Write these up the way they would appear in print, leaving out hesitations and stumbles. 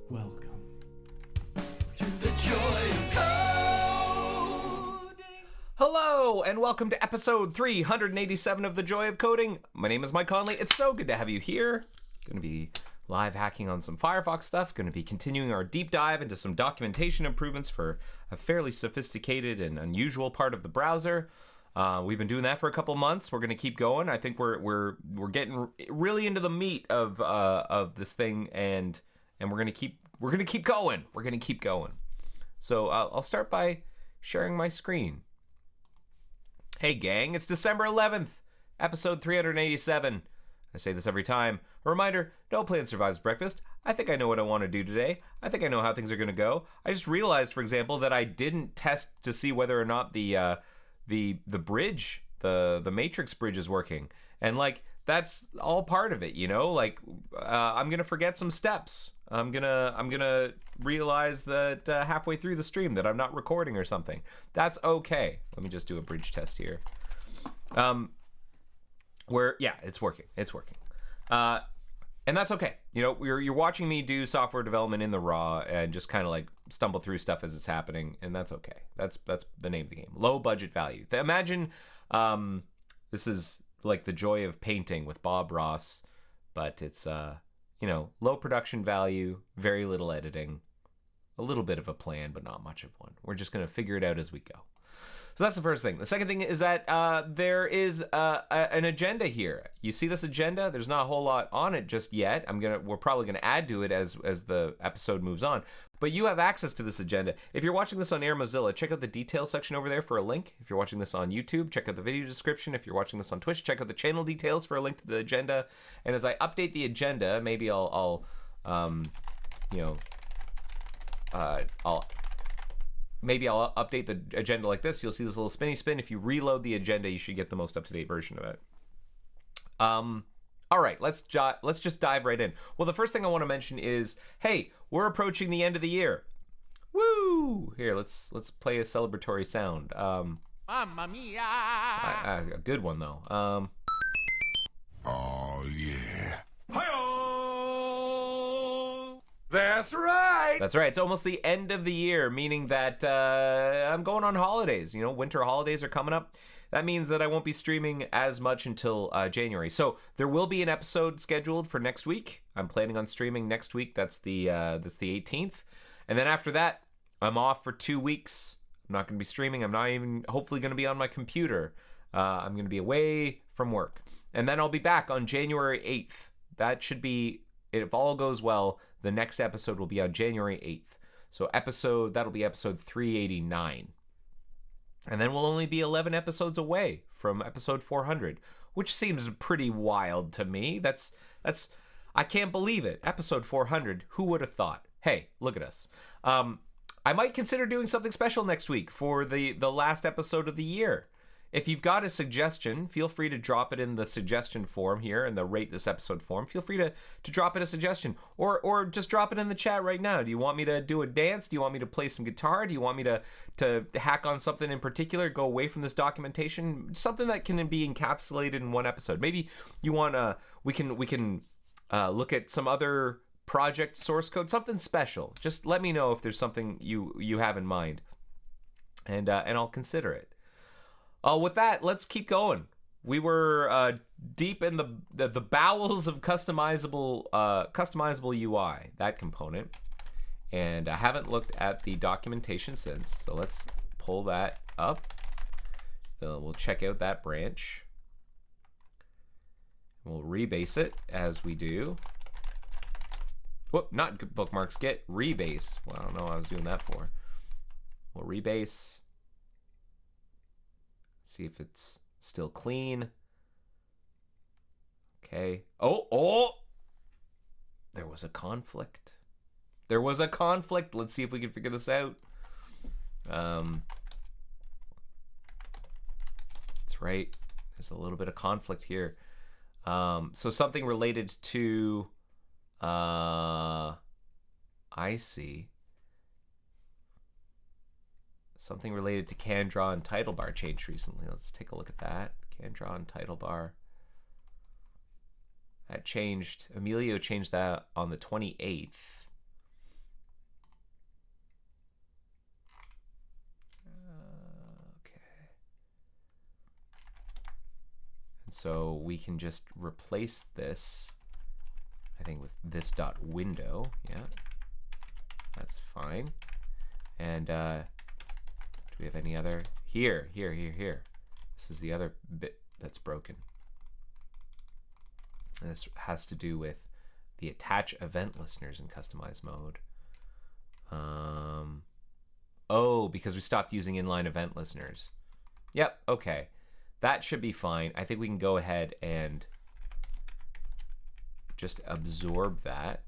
Welcome to the joy of coding. Hello, and welcome to episode 387 of The Joy of Coding. My name is Mike Conley. It's so good to have you here. Going to be live hacking on some Firefox stuff. Going to be continuing our deep dive into some documentation improvements for a fairly sophisticated and unusual part of the browser. We've been doing that for a couple months. We're going to keep going. I think we're getting really into the meat of this thing, and we're going to keep going. We're going to keep going. So I'll start by sharing my screen. Hey gang, it's December 11th, episode 387. I say this every time. A reminder, no plan survives breakfast. I think I know what I want to do today. I think I know how things are going to go. I just realized, for example, that I didn't test to see whether or not the bridge, the matrix bridge is working. And like, that's all part of it, you know? Like, I'm going to forget some steps. I'm gonna realize that halfway through the stream that I'm not recording or something. That's okay. Let me just do a bridge test here. It's working. And that's okay. You know, you're watching me do software development in the raw and just kind of like stumble through stuff as it's happening, and that's okay. That's the name of the game. Low budget value. Imagine this is like the joy of painting with Bob Ross, but it's low production value, very little editing, a little bit of a plan, but not much of one. We're just going to figure it out as we go. So that's the first thing. The second thing is that there is an agenda here. You see this agenda? There's not a whole lot on it just yet. We're probably gonna add to it as the episode moves on. But you have access to this agenda. If you're watching this on Air Mozilla, check out the details section over there for a link. If you're watching this on YouTube, check out the video description. If you're watching this on Twitch, check out the channel details for a link to the agenda. And as I update the agenda, maybe I'll update the agenda like this. You'll see this little spinny spin. If you reload the agenda, you should get the most up-to-date version of it. All right, let's just dive right in. Well, the first thing I want to mention is, hey, we're approaching the end of the year. Woo! Here, let's play a celebratory sound. Mamma mia! A good one though. Oh yeah. Hi-oh! That's right! That's right. It's almost the end of the year, meaning that I'm going on holidays. You know, winter holidays are coming up. That means that I won't be streaming as much until January. So there will be an episode scheduled for next week. I'm planning on streaming next week. That's the 18th. And then after that, I'm off for 2 weeks. I'm not going to be streaming. I'm not even hopefully going to be on my computer. I'm going to be away from work. And then I'll be back on January 8th. That should be, if all goes well, the next episode will be on January 8th. So that'll be episode 389. And then we'll only be 11 episodes away from episode 400, which seems pretty wild to me. That's I can't believe it. Episode 400, who would have thought? Hey, look at us. I might consider doing something special next week for the last episode of the year. If you've got a suggestion, feel free to drop it in the suggestion form here in the rate this episode form. Feel free to drop it a suggestion or just drop it in the chat right now. Do you want me to do a dance? Do you want me to play some guitar? Do you want me to hack on something in particular, go away from this documentation? Something that can be encapsulated in one episode. Maybe you want we can look at some other project source code, something special. Just let me know if there's something you have in mind, and I'll consider it. With that, let's keep going. We were deep in the bowels of customizable UI, that component, and I haven't looked at the documentation since. So let's pull that up. We'll check out that branch. We'll rebase it as we do. Whoop, not bookmarks. Get rebase. Well, I don't know what I was doing that for. We'll rebase. See if it's still clean. Okay. Oh! There was a conflict. Let's see if we can figure this out. That's right. There's a little bit of conflict here. So something related to... I see. Something related to CanDraw and title bar changed recently. Let's take a look at that. CanDraw and title bar. That changed. Emilio changed that on the 28th. Okay. And so we can just replace this, I think, with this dot window. Yeah, that's fine. And do we have any other? Here. This is the other bit that's broken. And this has to do with the attach event listeners in customized mode. Oh, because we stopped using inline event listeners. Yep, okay. That should be fine. I think we can go ahead and just absorb that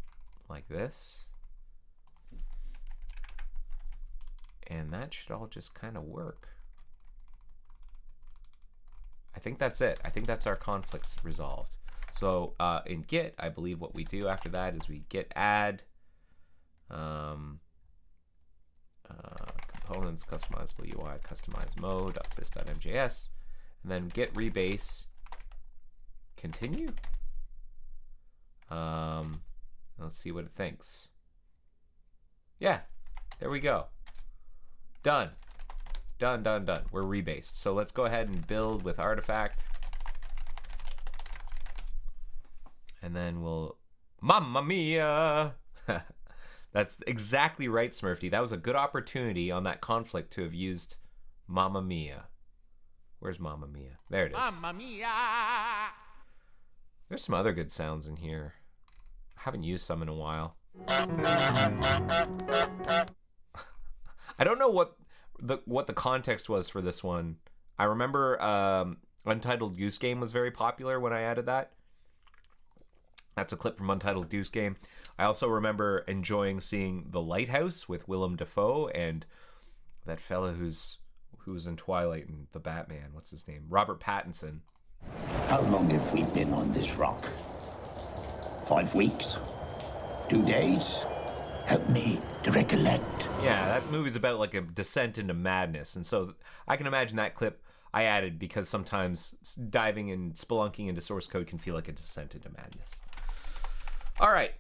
like this. And that should all just kind of work. I think that's it. I think that's our conflicts resolved. So in Git, I believe what we do after that is we git add components, customizable UI, customize mode, .sys.mjs, and then git rebase, continue. Let's see what it thinks. Yeah, there we go. Done. Done. We're rebased. So let's go ahead and build with artifact. And then we'll, Mamma Mia! That's exactly right, Smurfy. That was a good opportunity on that conflict to have used Mamma Mia. Where's Mamma Mia? There it is. Mamma Mia! There's some other good sounds in here. I haven't used some in a while. I don't know what the context was for this one. I remember Untitled Goose Game was very popular when I added that. That's a clip from Untitled Goose Game. I also remember enjoying seeing The Lighthouse with Willem Dafoe and that fella who was in Twilight and the Batman. What's his name? Robert Pattinson. How long have we been on this rock? 5 weeks? 2 days? Help me to recollect. Yeah, that movie's about like a descent into madness. And so I can imagine that clip I added because sometimes diving and spelunking into source code can feel like a descent into madness. All right,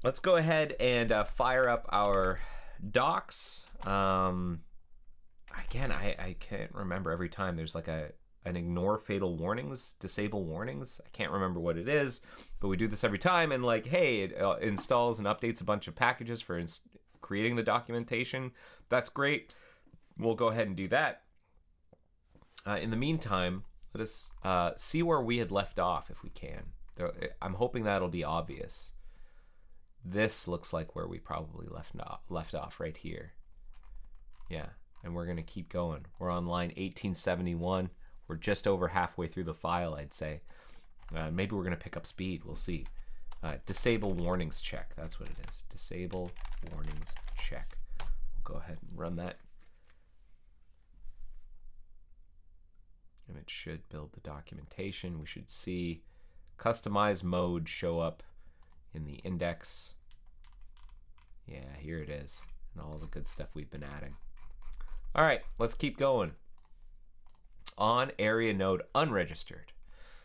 let's go ahead and fire up our docs. Again, I can't remember every time. There's like an ignore fatal warnings, disable warnings. I can't remember what it is, but we do this every time. And like, hey, it installs and updates a bunch of packages for creating the documentation. That's great. We'll go ahead and do that. In the meantime, let us see where we had left off if we can. I'm hoping that'll be obvious. This looks like where we probably left off right here. Yeah, and we're gonna keep going. We're on line 1871. We're just over halfway through the file, I'd say. Maybe we're gonna pick up speed. We'll see. Disable warnings check. That's what it is. Disable warnings check. We'll go ahead and run that. And it should build the documentation. We should see customize mode show up in the index. Yeah, here it is. And all the good stuff we've been adding. All right, let's keep going. On area node unregistered.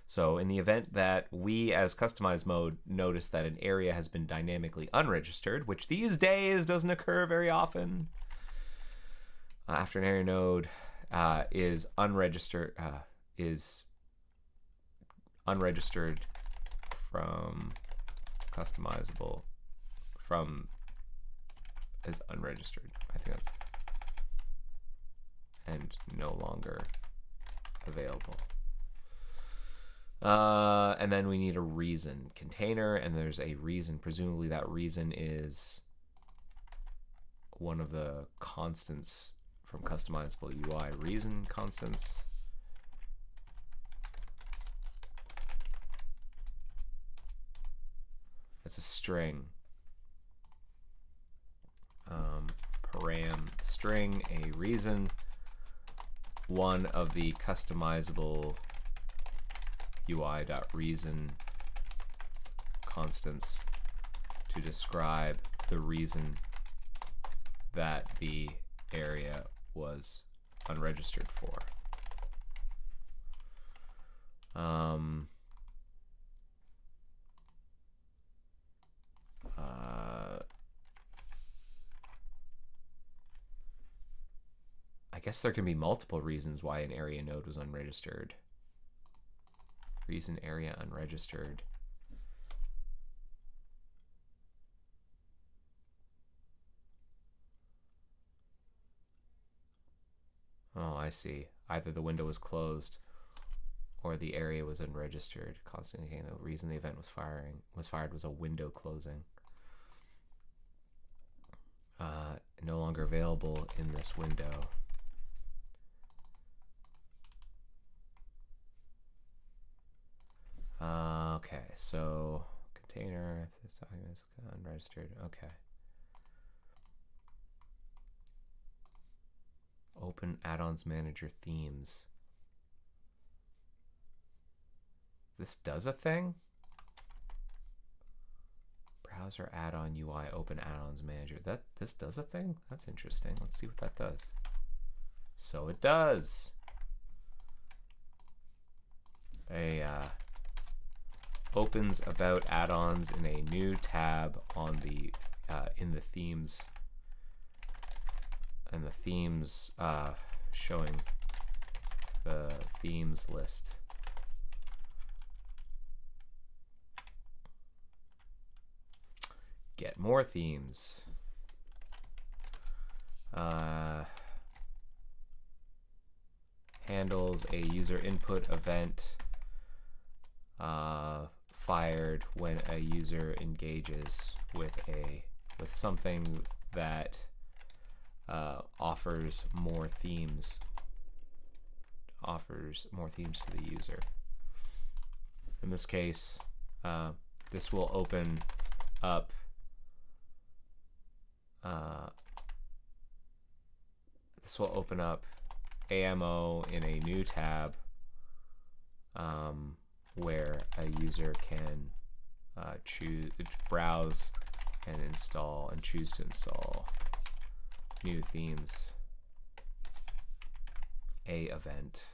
So in the event that we as customize mode notice that an area has been dynamically unregistered, which these days doesn't occur very often, after an area node is unregistered from customizable from is unregistered. I think that's and no longer available. And then we need a reason container, and there's a reason. Presumably that reason is one of the constants from customizable UI. Reason constants. It's a string. Param string, a reason, one of the customizable UI.reason constants to describe the reason that the area was unregistered for. I guess there can be multiple reasons why an area node was unregistered. Reason area unregistered. Oh, I see. Either the window was closed or the area was unregistered. Constantly indicating the reason the event was fired was a window closing. No longer available in this window. Okay, so container, if this document is unregistered, okay. Open add-ons manager themes. This does a thing? Browser add-on UI open add-ons manager. This does a thing? That's interesting. Let's see what that does. So it does. Opens about add-ons in a new tab on the in the themes, and the themes showing the themes list. Get more themes. Handles a user input event fired when a user engages with something that offers more themes to the user. In this case, this will open up AMO in a new tab where a user can browse and install and choose to install new themes. A event.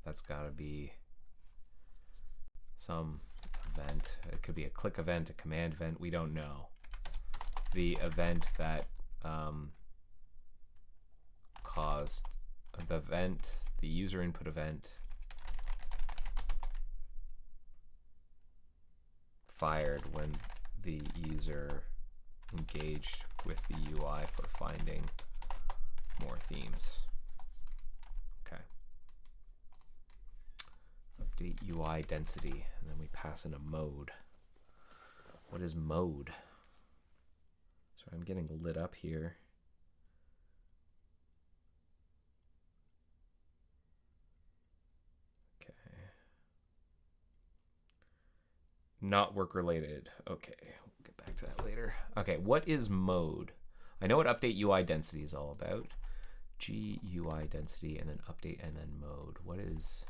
That's got to be some event. It could be a click event, a command event. We don't know. The event that caused the user input event fired when the user engaged with the UI for finding more themes. Okay. Update UI density, and then we pass in a mode. What is mode? Sorry, I'm getting lit up here. Okay. Not work related. Okay, we'll get back to that later. Okay, what is mode? I know what update UI density is all about. GUI density and then update and then mode. What is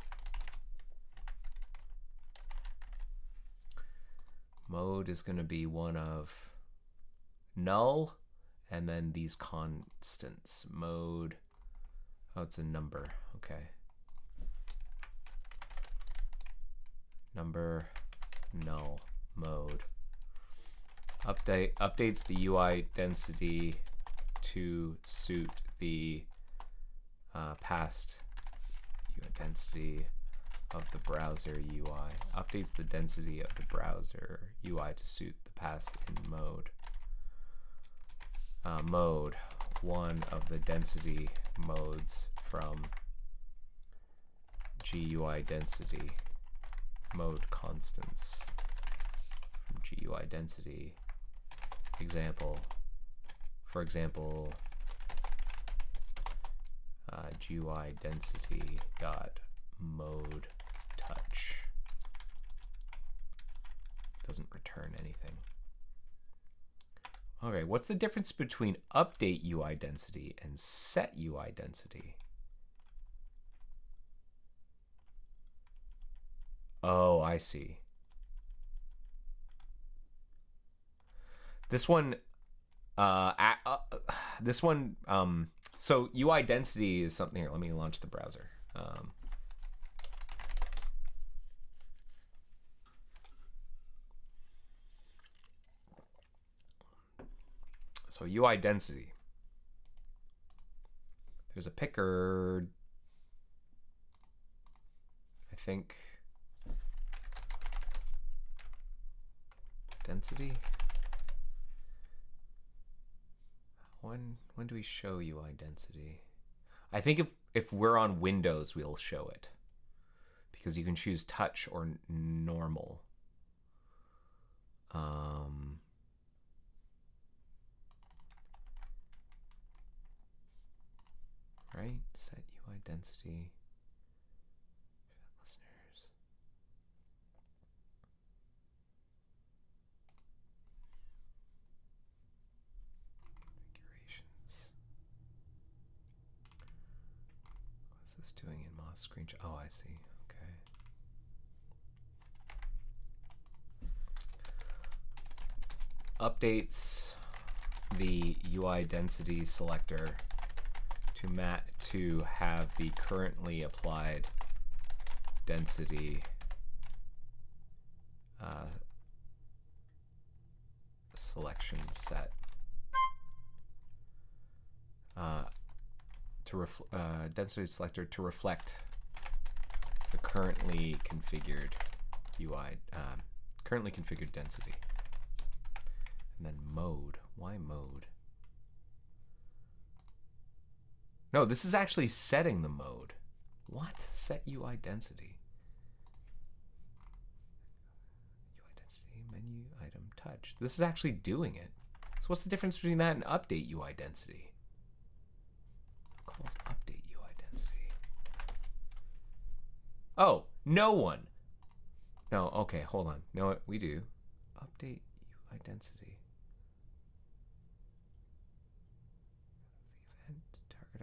mode? Is going to be one of null and then these constants. Mode. Oh, it's a number. Okay. Number, null, mode. Updates the UI density to suit the past UI density of the browser UI. Updates the density of the browser UI to suit the past in mode. Mode, one of the density modes from GUI density. Mode constants from GUI density. Example, for example, GUI density dot mode touch doesn't return anything. Okay, what's the difference between update UI density and set UI density? Oh, I see. This one, so UI density is something here. Let me launch the browser. So UI density. There's a picker, I think. Density. When do we show UI density? I think if we're on Windows, we'll show it, because you can choose touch or normal. Right? Set UI density. Listeners. Configurations. What's this doing in Moz screenshot? Oh, I see. Okay. Updates the UI density selector to have the currently applied density selection set density selector to reflect the currently configured UI currently configured density. And then mode. Why mode? No, this is actually setting the mode. What? Set UI density. UI density, menu, item, touch. This is actually doing it. So what's the difference between that and update UI density? It calls update UI density. Oh, no one. No, okay, hold on. No, we do. Update UI density.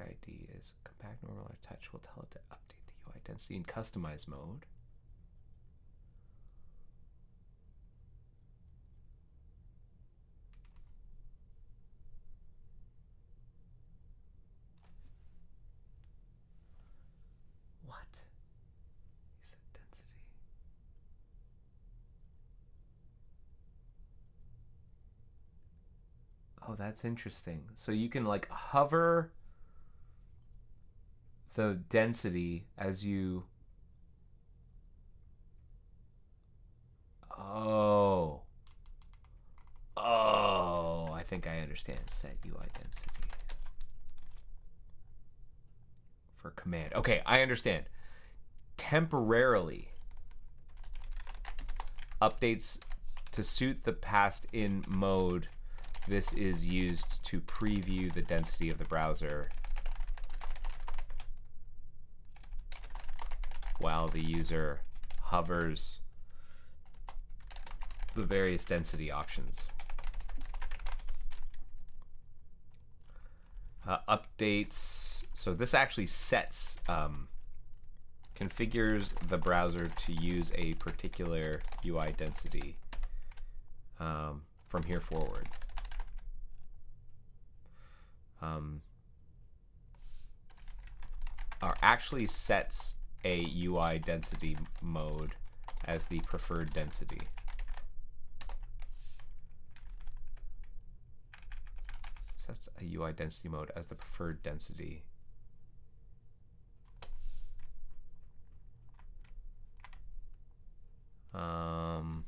ID is compact, normal, or touch. We'll tell it to update the UI density in customize mode. What? He said density. Oh, that's interesting. So you can like hover the density as you... Oh, I think I understand. Set UI density for command. Okay, I understand. Temporarily updates to suit the past in mode. This is used to preview the density of the browser while the user hovers the various density options. Updates, so this actually sets, configures the browser to use a particular UI density from here forward. Actually sets a UI density mode as the preferred density. Sets a UI density mode as the preferred density. And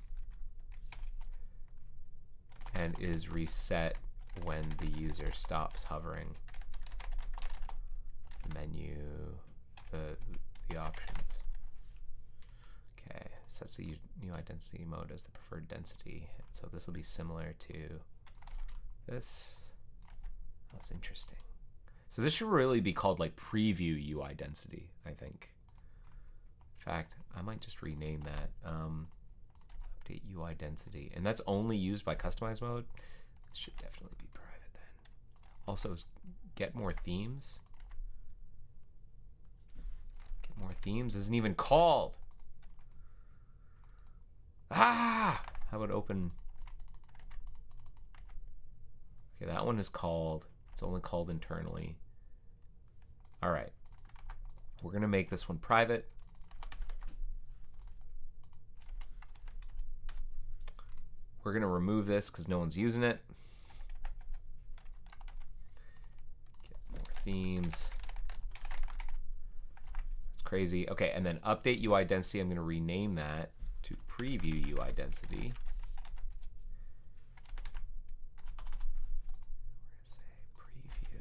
is reset when the user stops hovering the menu, the options. Okay, sets the UI density mode as the preferred density. And so this will be similar to this. That's interesting. So this should really be called like preview UI density, I think. In fact, I might just rename that. Update UI density. And that's only used by customize mode. This should definitely be private then. Also, get more themes. Get more themes isn't even called. Ah! How about open? Okay, that one is called. It's only called internally. All right. We're going to make this one private. We're going to remove this because no one's using it. themes. That's crazy. Okay, and then update UI density. I'm going to rename that to preview UI density. Where's a preview?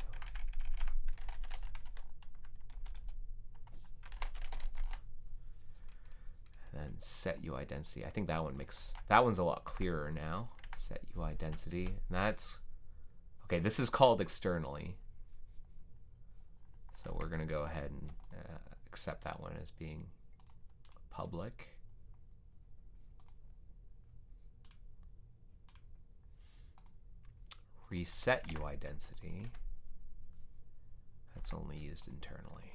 And then set UI density. I think that one's a lot clearer now. Set UI density. And that's okay. This is called externally. So we're going to go ahead and accept that one as being public. Reset UI density. That's only used internally.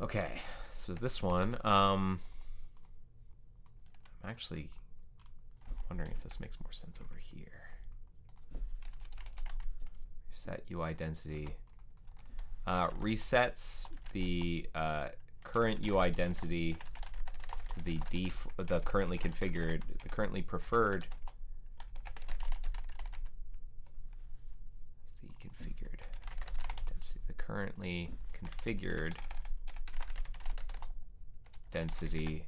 Okay, so this one, I'm actually wondering if this makes more sense over here. Reset UI density. Resets the current UI density to the currently configured, the currently preferred. The configured density, the currently configured density.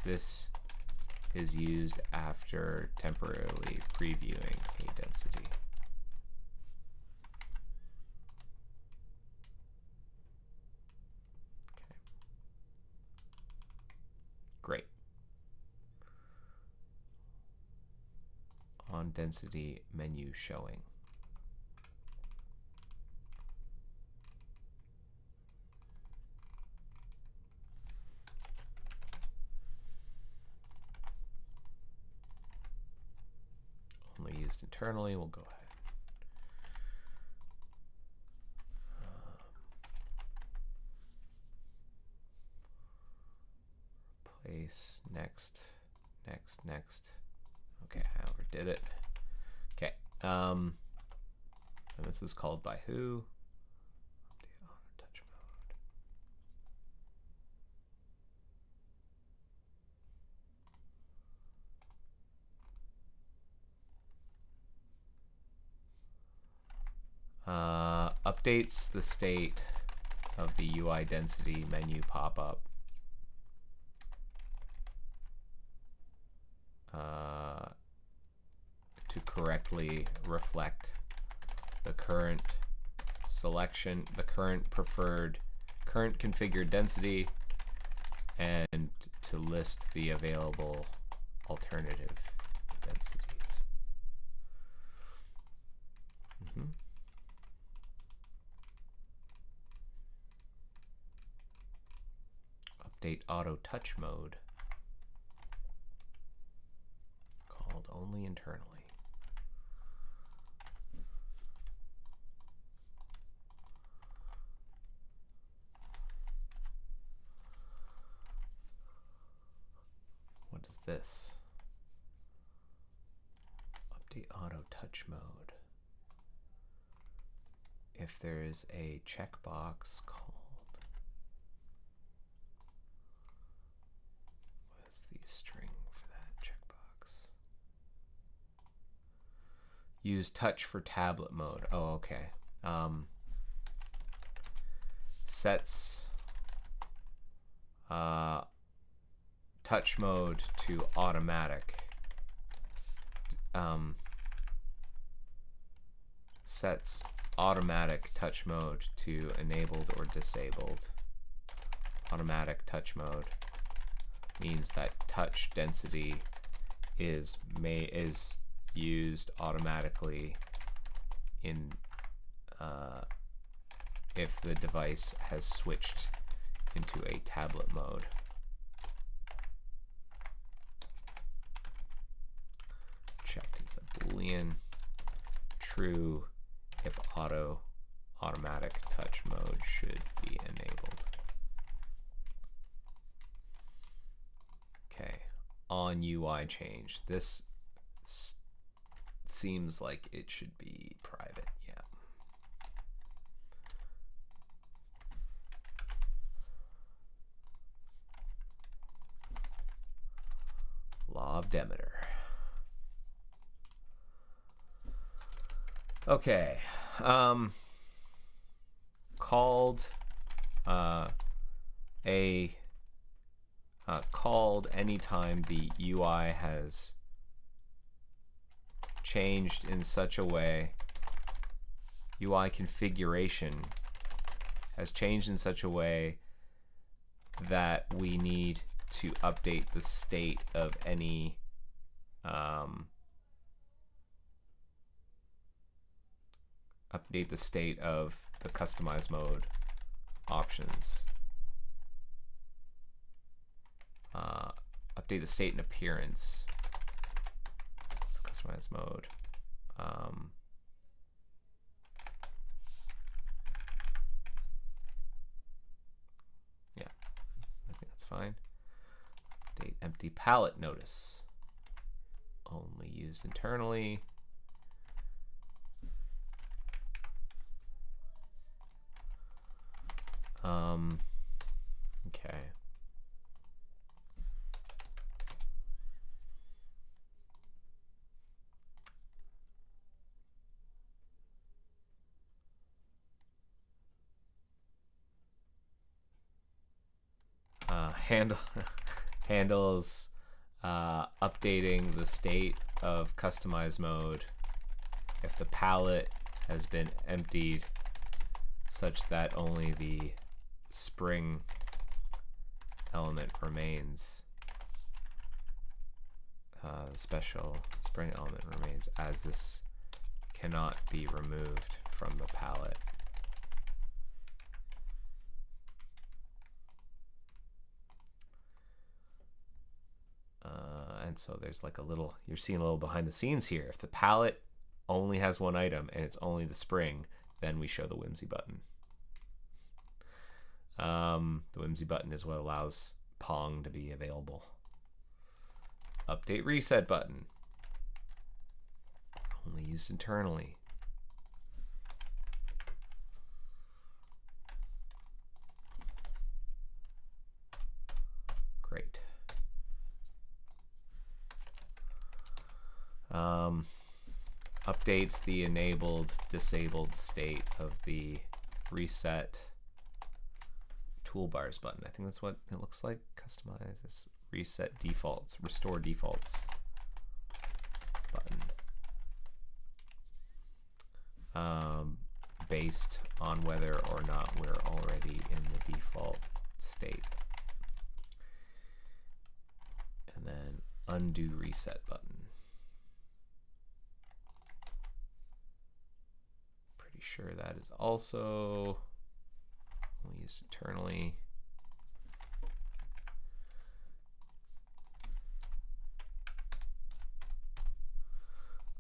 This is used after temporarily previewing a density. Okay. Great. On density menu showing. Only used internally. We'll go ahead. Replace, next. Okay, I overdid it. Okay, and this is called by who? The auto touch mode. Updates the state of the UI density menu pop-up. To correctly reflect the current selection, the current preferred, current configured density, and to list the available alternative densities. Update auto touch mode. Called only internally. What is this? Update auto touch mode. If there is a checkbox called, what is the string for that checkbox? Use touch for tablet mode. Oh, okay. Sets touch mode to automatic. Sets automatic touch mode to enabled or disabled. Automatic touch mode means that touch density is used automatically in if the device has switched into a tablet mode. Checked as a Boolean. True if automatic touch mode should be enabled. Okay, on UI change. This seems like it should be private. Yeah. Law of Demeter. Okay. Called called anytime the UI has changed in such a way, UI configuration has changed in such a way that we need to update the state of any update the state of the customize mode options. Update the state and appearance of customize mode. Yeah, I think that's fine. Update empty palette notice. Only used internally. Okay. Handles updating the state of customize mode if the palette has been emptied such that only the spring element remains. The special spring element remains, as this cannot be removed from the palette. And so there's like a little, you're seeing a little behind the scenes here. If the palette only has one item and it's only the spring, then we show the Whimsy button. The Whimsy button is what allows Pong to be available. Update reset button. Only used internally. Great. Updates the enabled, disabled state of the reset toolbars button. I think that's what it looks like. Customize this reset defaults, restore defaults button. Based on whether or not we're already in the default state. And then undo reset button. Pretty sure that is also only used internally.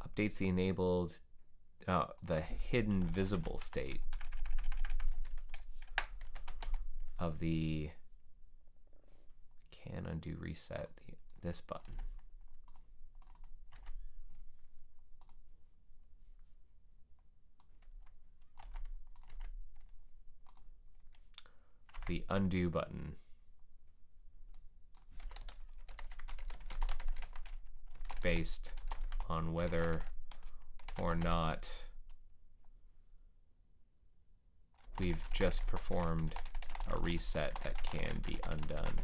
Updates the enabled, the hidden visible state of the can undo reset, this button. The undo button based on whether or not we've just performed a reset that can be undone.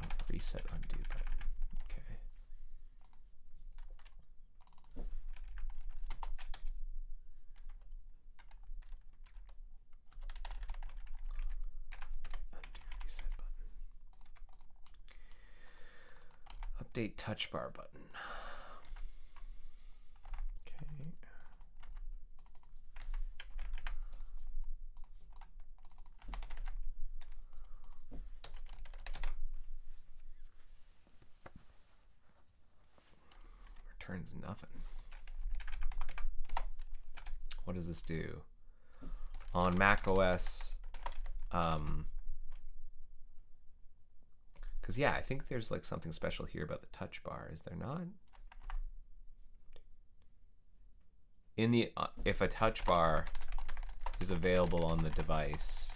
Oh, reset undo button. Okay. Update touch bar button. Okay. Returns nothing. What does this do? On Mac OS, because yeah, I think there's like something special here about the touch bar, is there not? In the if a touch bar is available on the device,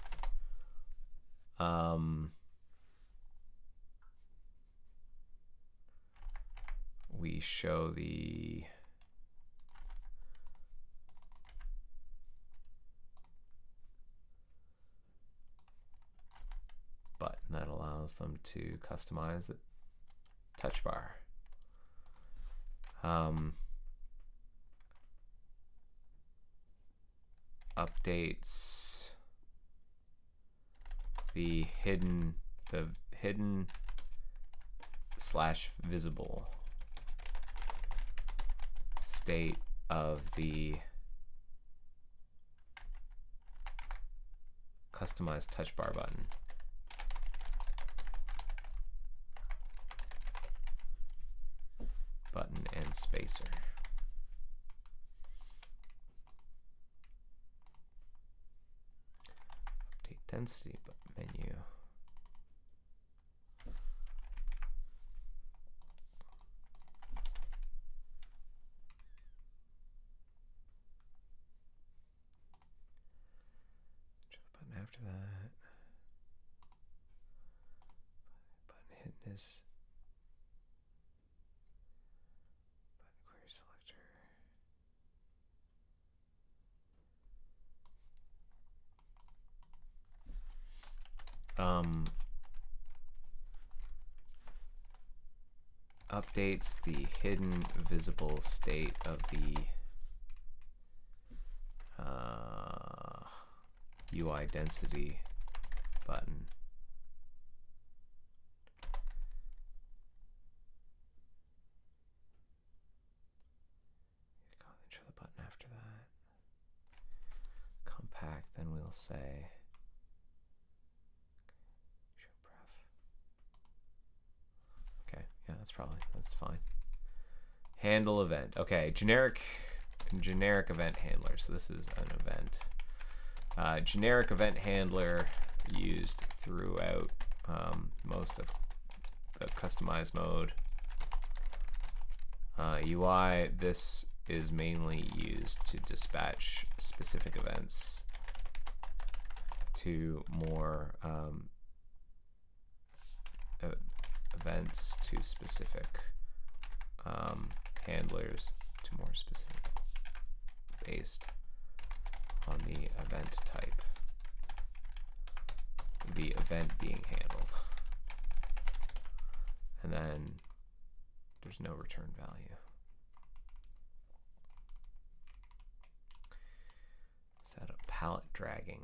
we show the button that allows them to customize the touch bar. Updates the hidden / visible state of the customized touch bar button. Button and spacer. Update density menu. Button after that. Button hidden is query selector. Updates the hidden visible state of the UI density button. Enter the button after that. Compact, then we'll say show pref. Okay, yeah, that's fine. Handle event. Okay, generic event handler. So this is an event. Generic event handler used throughout most of the customized mode. UI, this is mainly used to dispatch specific events to more events to specific handlers to more specific based on the event type, the event being handled, and then there's no return value. Set up palette dragging.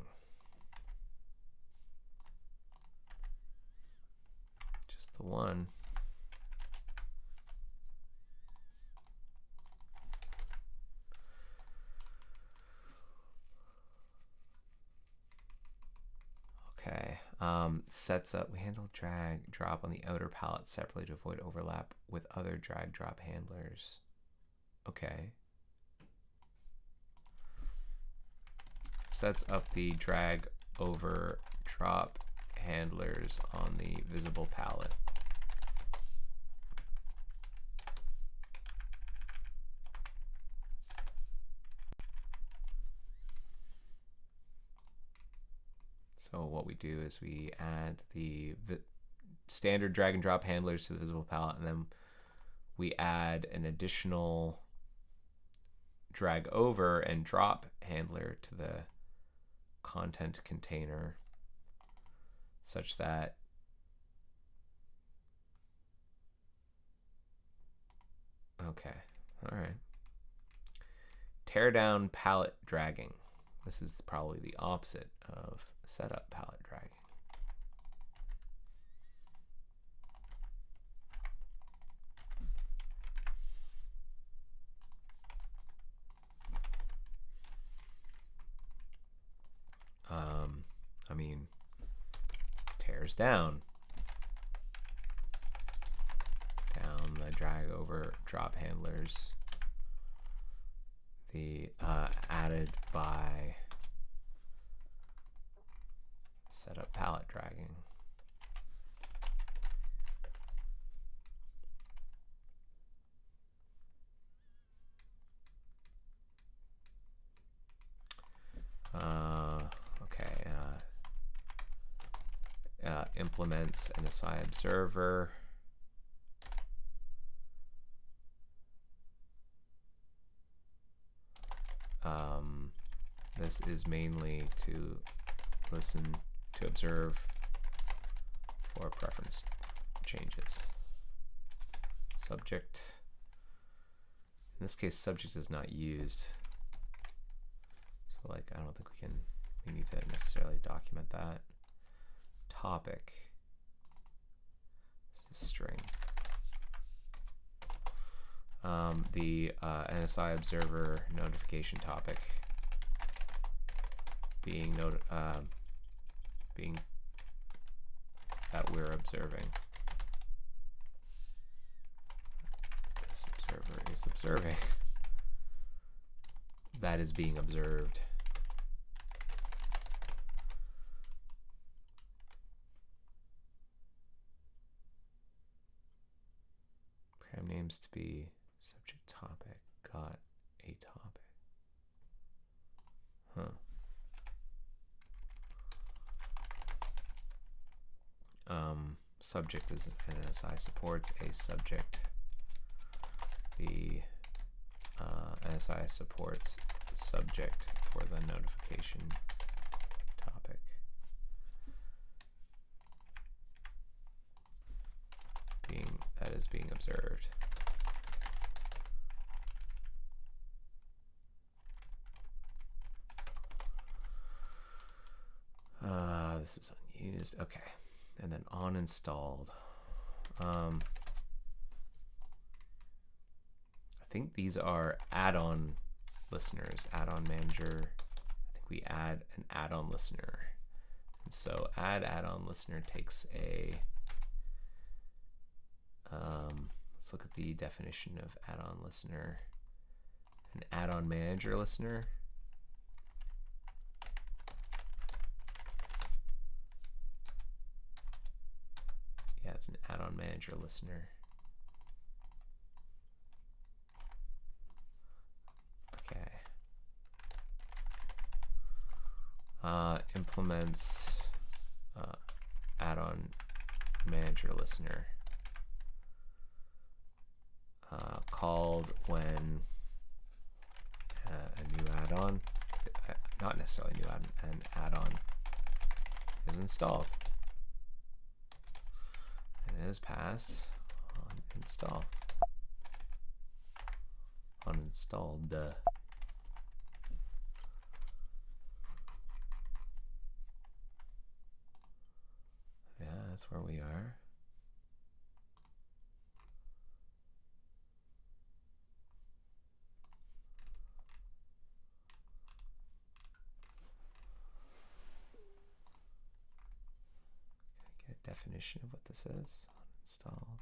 Just the one. Okay, sets up, we handle drag drop on the outer palette separately to avoid overlap with other drag drop handlers. Okay. Sets up the drag over drop handlers on the visible palette. So what we do is we add the standard drag and drop handlers to the visible palette, and then we add an additional drag over and drop handler to the content container such that okay, all right. Tear down palette dragging. This is probably the opposite of setup palette dragging. I mean, tears down the drag over drop handlers, the added by setup palette dragging. Okay. Implements an SI observer. This is mainly to listen, to observe for preference changes. Subject. In this case, subject is not used. So like, I don't think we need to necessarily document that. Topic. This is string. The NSI observer notification topic being that we're observing. This observer is observing. That is being observed. Program names to be subject topic, got a topic. Subject is NSI supports a subject. The NSI supports subject for the notification topic. That is being observed. This is unused. Okay. And then on installed. I think these are add-on listeners, add-on manager. I think we add an add-on listener. And so add-on listener takes a, let's look at the definition of add-on listener. An add-on manager listener. Yeah, it's an add-on manager listener. Okay. Implements add-on manager listener. Called when a new add-on, not necessarily new add-on, an add-on is installed. And it is passed on installed. Uninstalled. Yeah, that's where we are. Get a definition of what this is. Uninstalled.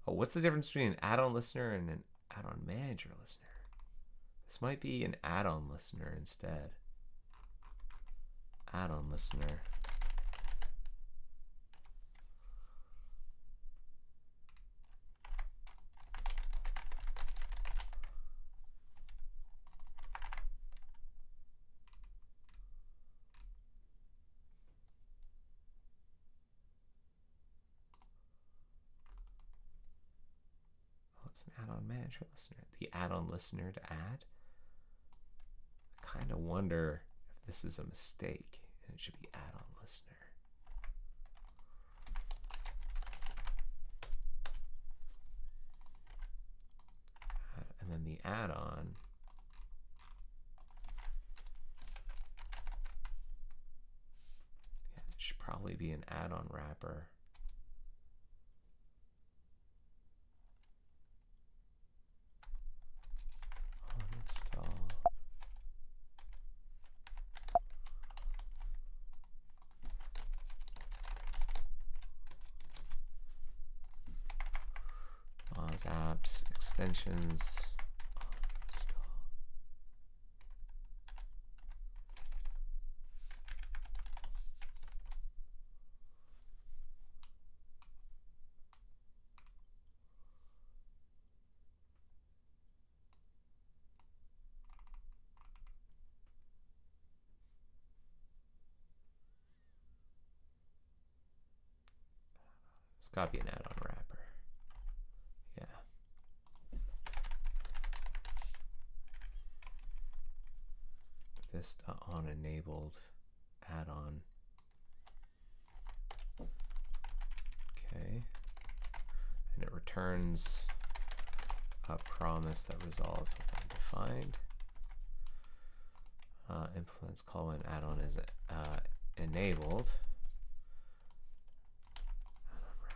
Oh, what's the difference between an add-on listener and an add-on manager listener? This might be an add-on listener instead. Add-on listener. It's an add-on manager listener. The add-on listener to add. I kind of wonder if this is a mistake and it should be add-on listener. And then the add-on. Yeah, it should probably be an add-on wrapper. Apps, extensions, install. It's got to be an add-on wrapper. Yeah. Vista on enabled add-on. Okay. And it returns a promise that resolves with undefined. Implements call when add-on is enabled.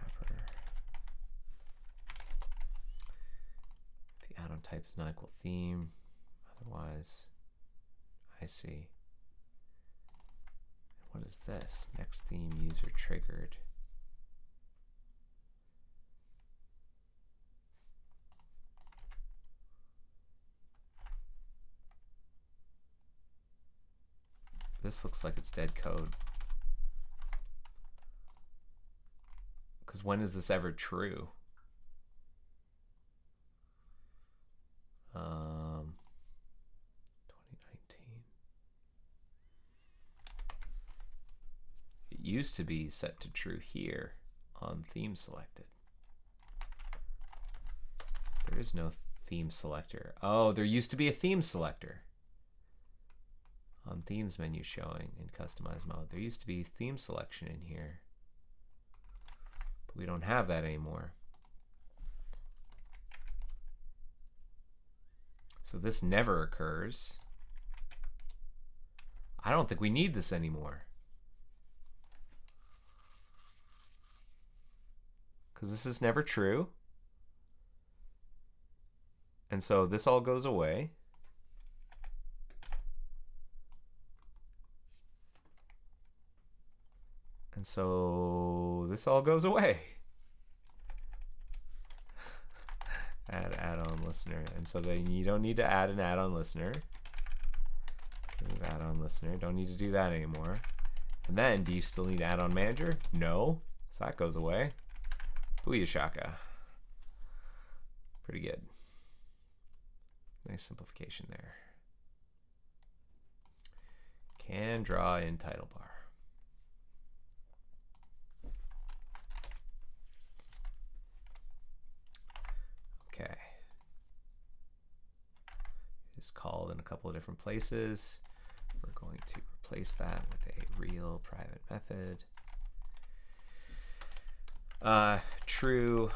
Wrapper. The add-on type is not equal theme. Otherwise, I see. What is this? Next theme user triggered. This looks like it's dead code. Because when is this ever true? 2019. It used to be set to true here on theme selected. There is no theme selector. Oh, there used to be a theme selector. On themes menu showing in customize mode. There used to be theme selection in here, but we don't have that anymore. So this never occurs. I don't think we need this anymore, because this is never true. And so this all goes away. And so this all goes away. Add add-on listener. And so then you don't need to add an add-on listener. Remove add-on listener. Don't need to do that anymore. And then, do you still need add-on manager? No. So that goes away. Booyah shaka. Pretty good. Nice simplification there. Can draw in title bar. Okay. It's called in a couple of different places. We're going to replace that with a real private method. True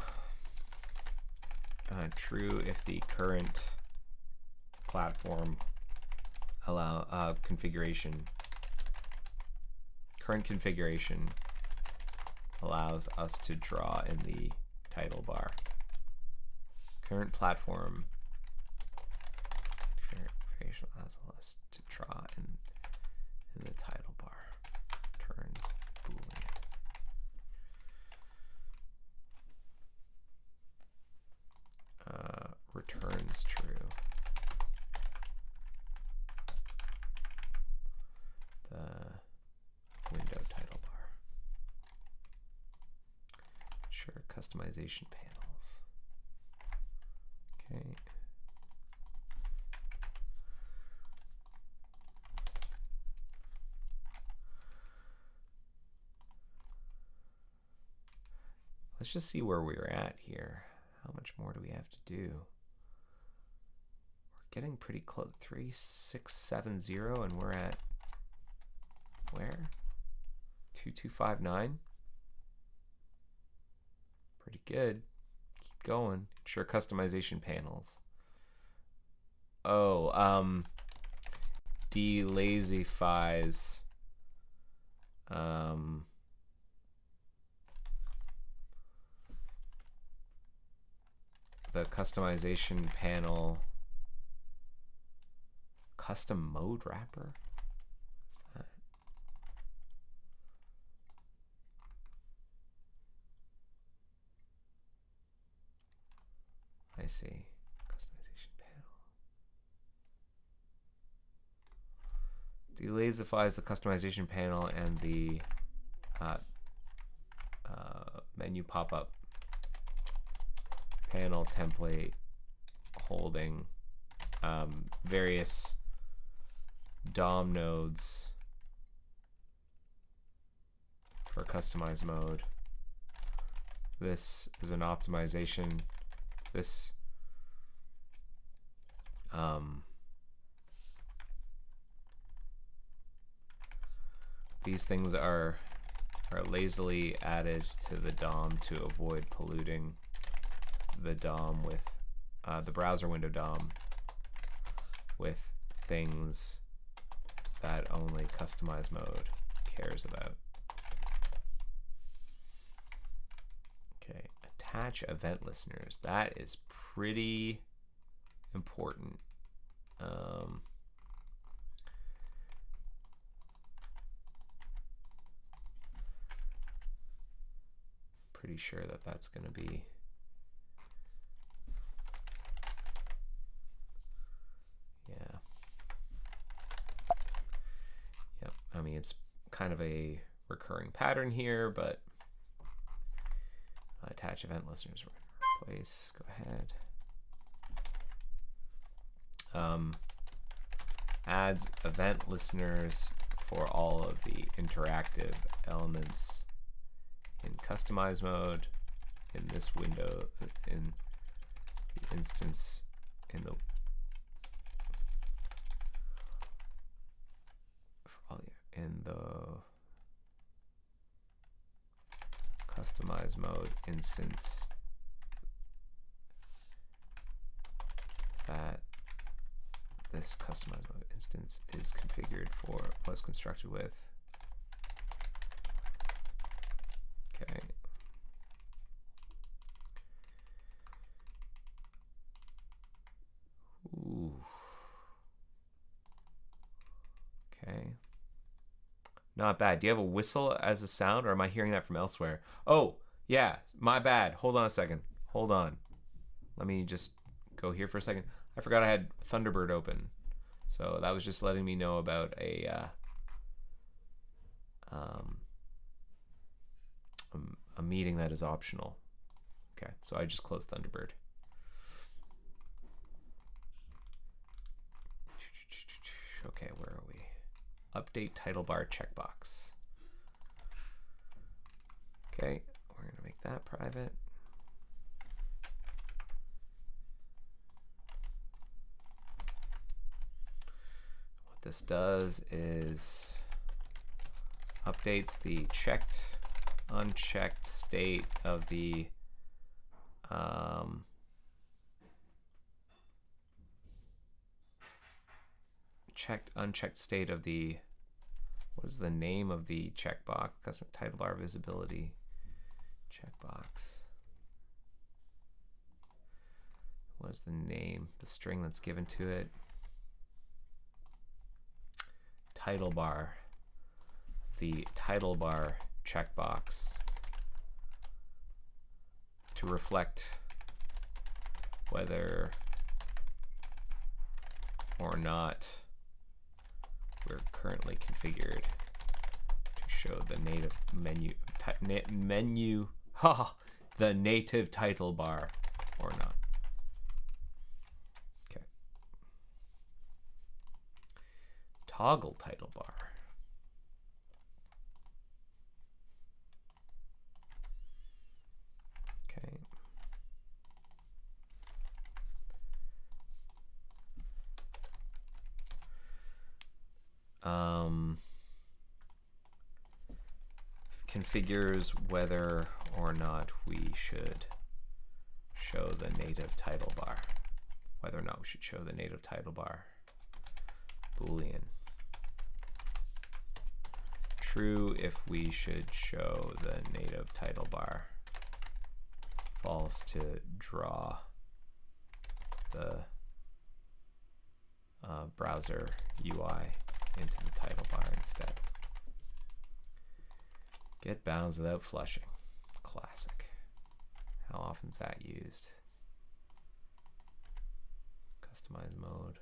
if the current platform current configuration allows us to draw in the title bar. Current platform configuration allows us to draw in the title bar. Turns Boolean. Returns true. The window title bar. Sure, customization panels. Okay. Let's just see where we're at here. How much more do we have to do? We're getting pretty close. 3670, and we're at where? 2259. Pretty good. Keep going. Sure, customization panels. Oh, delazifies the customization panel. Custom mode wrapper? What's that? I see. Customization panel. Delazifies the customization panel and the menu pop-up panel template holding various DOM nodes for customize mode. This is an optimization. This these things are lazily added to the DOM to avoid polluting the DOM with the browser window DOM with things that only customize mode cares about. Okay, attach event listeners. That is pretty important. Pretty sure that that's going to be Yep. I mean, it's kind of a recurring pattern here, but attach event listeners. We're going to replace. Go ahead. Adds event listeners for all of the interactive elements in customize mode in this window, in the instance, in the customize mode instance that this customize mode instance is configured for, was constructed with. Okay. Ooh. Okay. Not bad. Do you have a whistle as a sound, or am I hearing that from elsewhere? Oh, yeah, my bad. Hold on a second. Hold on. Let me just go here for a second. I forgot I had Thunderbird open. So that was just letting me know about a meeting that is optional. Okay, so I just closed Thunderbird. Okay, where are we? Update title bar checkbox. Okay, we're gonna make that private. What this does is updates the checked, unchecked state of the checked, unchecked state of the, what is the name of the checkbox? Custom title bar visibility checkbox. What is the name? The string that's given to it. Title bar. The title bar checkbox to reflect whether or not we're currently configured to show the native the native title bar or not. Okay. Toggle title bar. Okay. Configures whether or not we should show the native title bar. Whether or not we should show the native title bar. Boolean. True if we should show the native title bar. False to draw the browser UI into the title bar instead. Get bounds without flushing. Classic. How often is that used? Customize mode.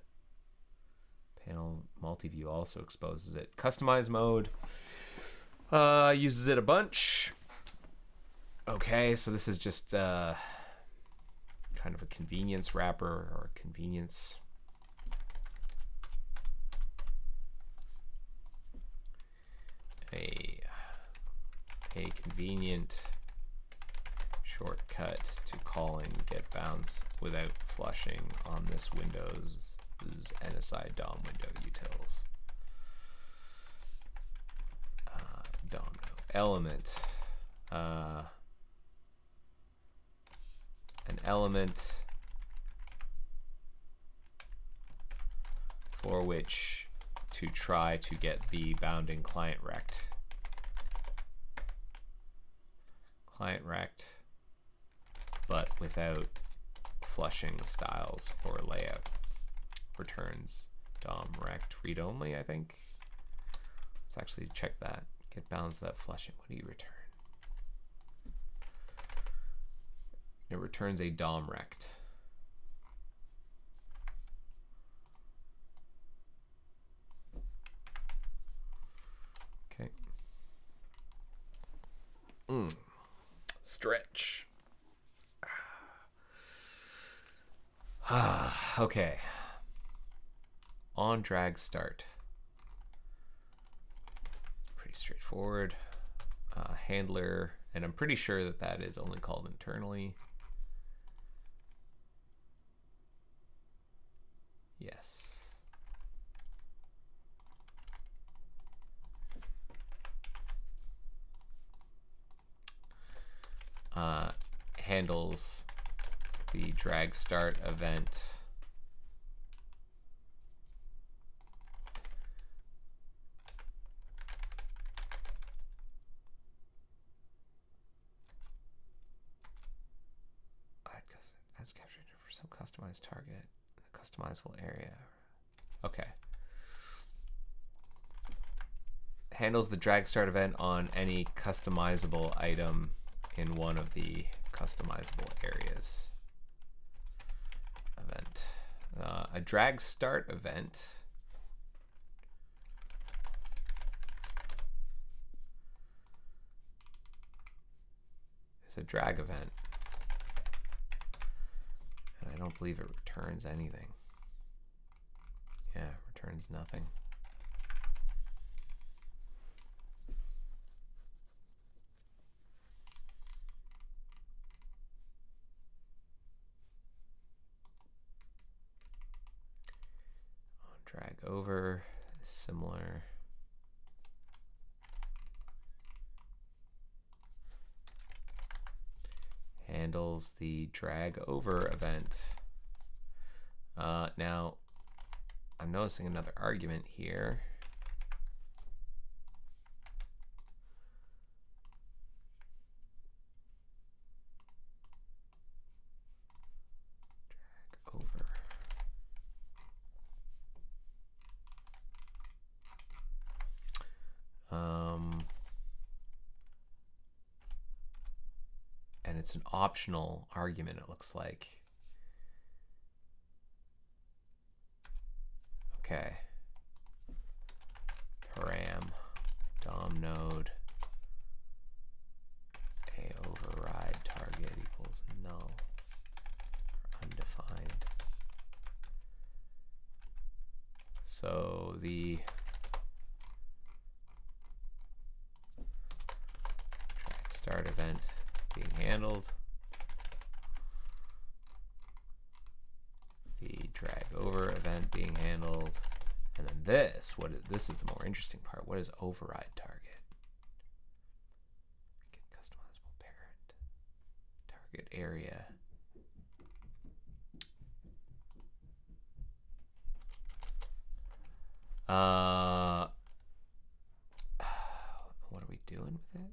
Panel multi-view also exposes it. Customize mode uses it a bunch. Okay, so this is just kind of a convenience wrapper or a convenience. A convenient Shortcut to calling get bounds without flushing on this Windows NSI DOM window utils. DOM element. An element for which to try to get the bounding client rect. Client rect, but without flushing styles or layout. Returns DOM rect read only, I think. Let's actually check that. Get bounds without flushing. What do you return? It returns a DOM rect. Okay. Stretch. Okay. On drag start. Pretty straightforward. Handler, and I'm pretty sure that that is only called internally. Yes. Handles the drag start event. Adds capture for some customized target, customizable area. Okay. Handles the drag start event on any customizable item in one of the customizable areas. Event. A drag start event is a drag event, and I don't believe it returns anything. Yeah, it returns nothing. Drag over, similar. Handles the drag over event. Now, I'm noticing another argument here. Drag over. And it's an optional argument, it looks like. Okay. Param DOM node a override target equals null or undefined. So the drag start event being handled, the drag over event being handled, and then this, this is the more interesting part. What is override target? Get customizable parent, target area. What are we doing with it?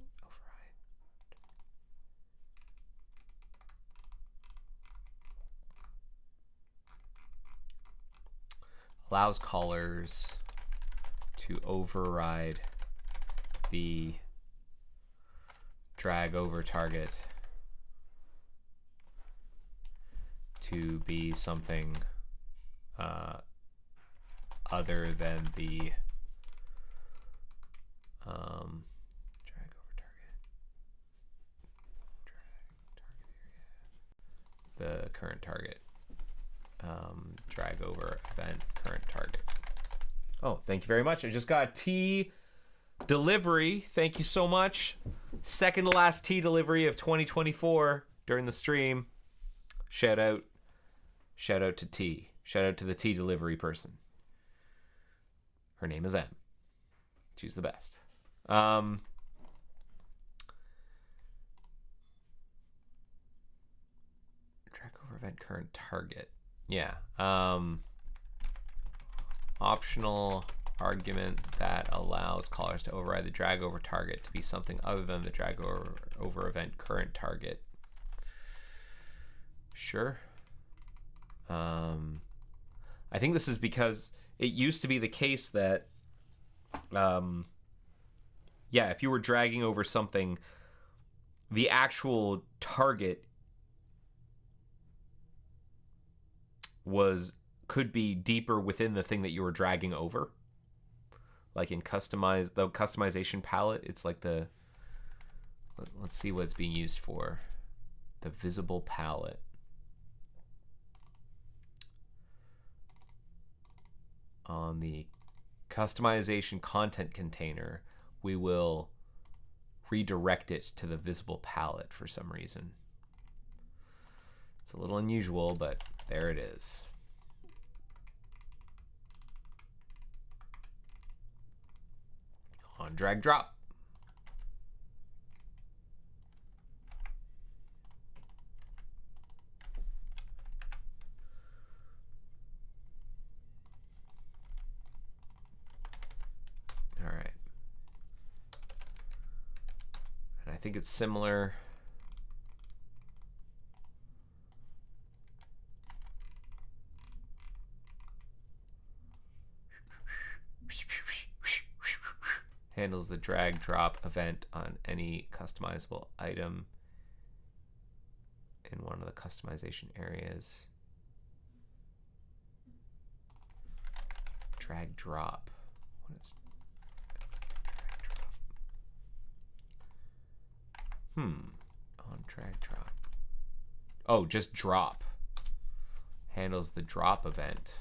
Allows callers to override the drag over target to be something other than the drag over target, the current target. Drag over event current target. Oh, thank you very much. I just got tea delivery. Thank you so much. Second to last tea delivery of 2024. during the stream. Shout out to T. Shout out to the tea delivery person. Her name is M. She's the best. Drag over event current target. Yeah. Optional argument that allows callers to override the drag over target to be something other than the drag over event current target. Sure. I think this is because it used to be the case that, if you were dragging over something, the actual target could be deeper within the thing that you were dragging over. Like in the customization palette, it's like let's see what it's being used for. The visible palette. On the customization content container, we will redirect it to the visible palette for some reason. It's a little unusual, but there it is. On drag drop. All right. And I think it's similar. Handles the drag drop event on any customizable item in one of the customization areas. Drag drop. What is drag drop? On drag drop. Oh, just drop. Handles the drop event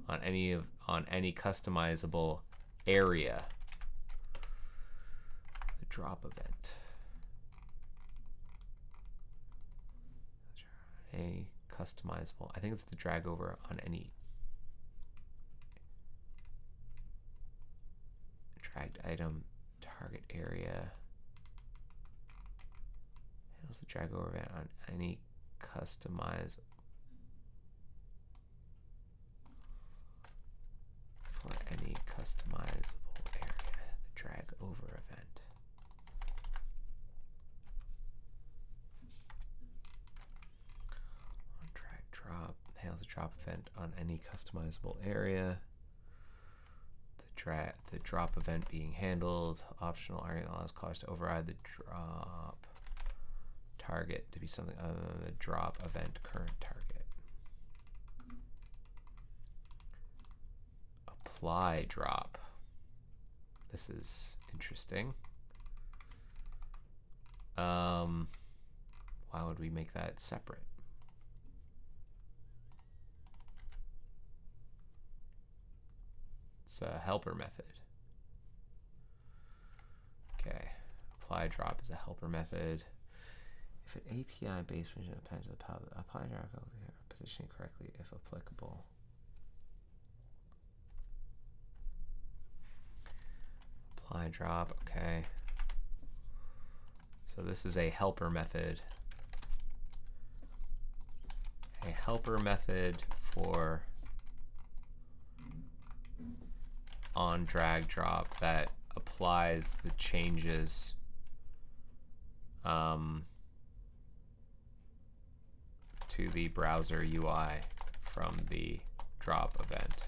on any customizable area. The drop event. A customizable. I think it's the drag over on any dragged item target area. Handles the drag over event on any customized for any customizable area. The drag over event. On drag drop. Handles the drop event on any customizable area. The drop event being handled. Optional argument allows callers to override the drop target to be something other than the drop event current target. Apply drop. This is interesting. Why would we make that separate? It's a helper method. Okay, apply drop is a helper method. If an API based function depends on the power, apply drop positioning correctly if applicable. Apply drop, okay. So this is a helper method. A helper method for on drag drop that applies the changes to the browser UI from the drop event.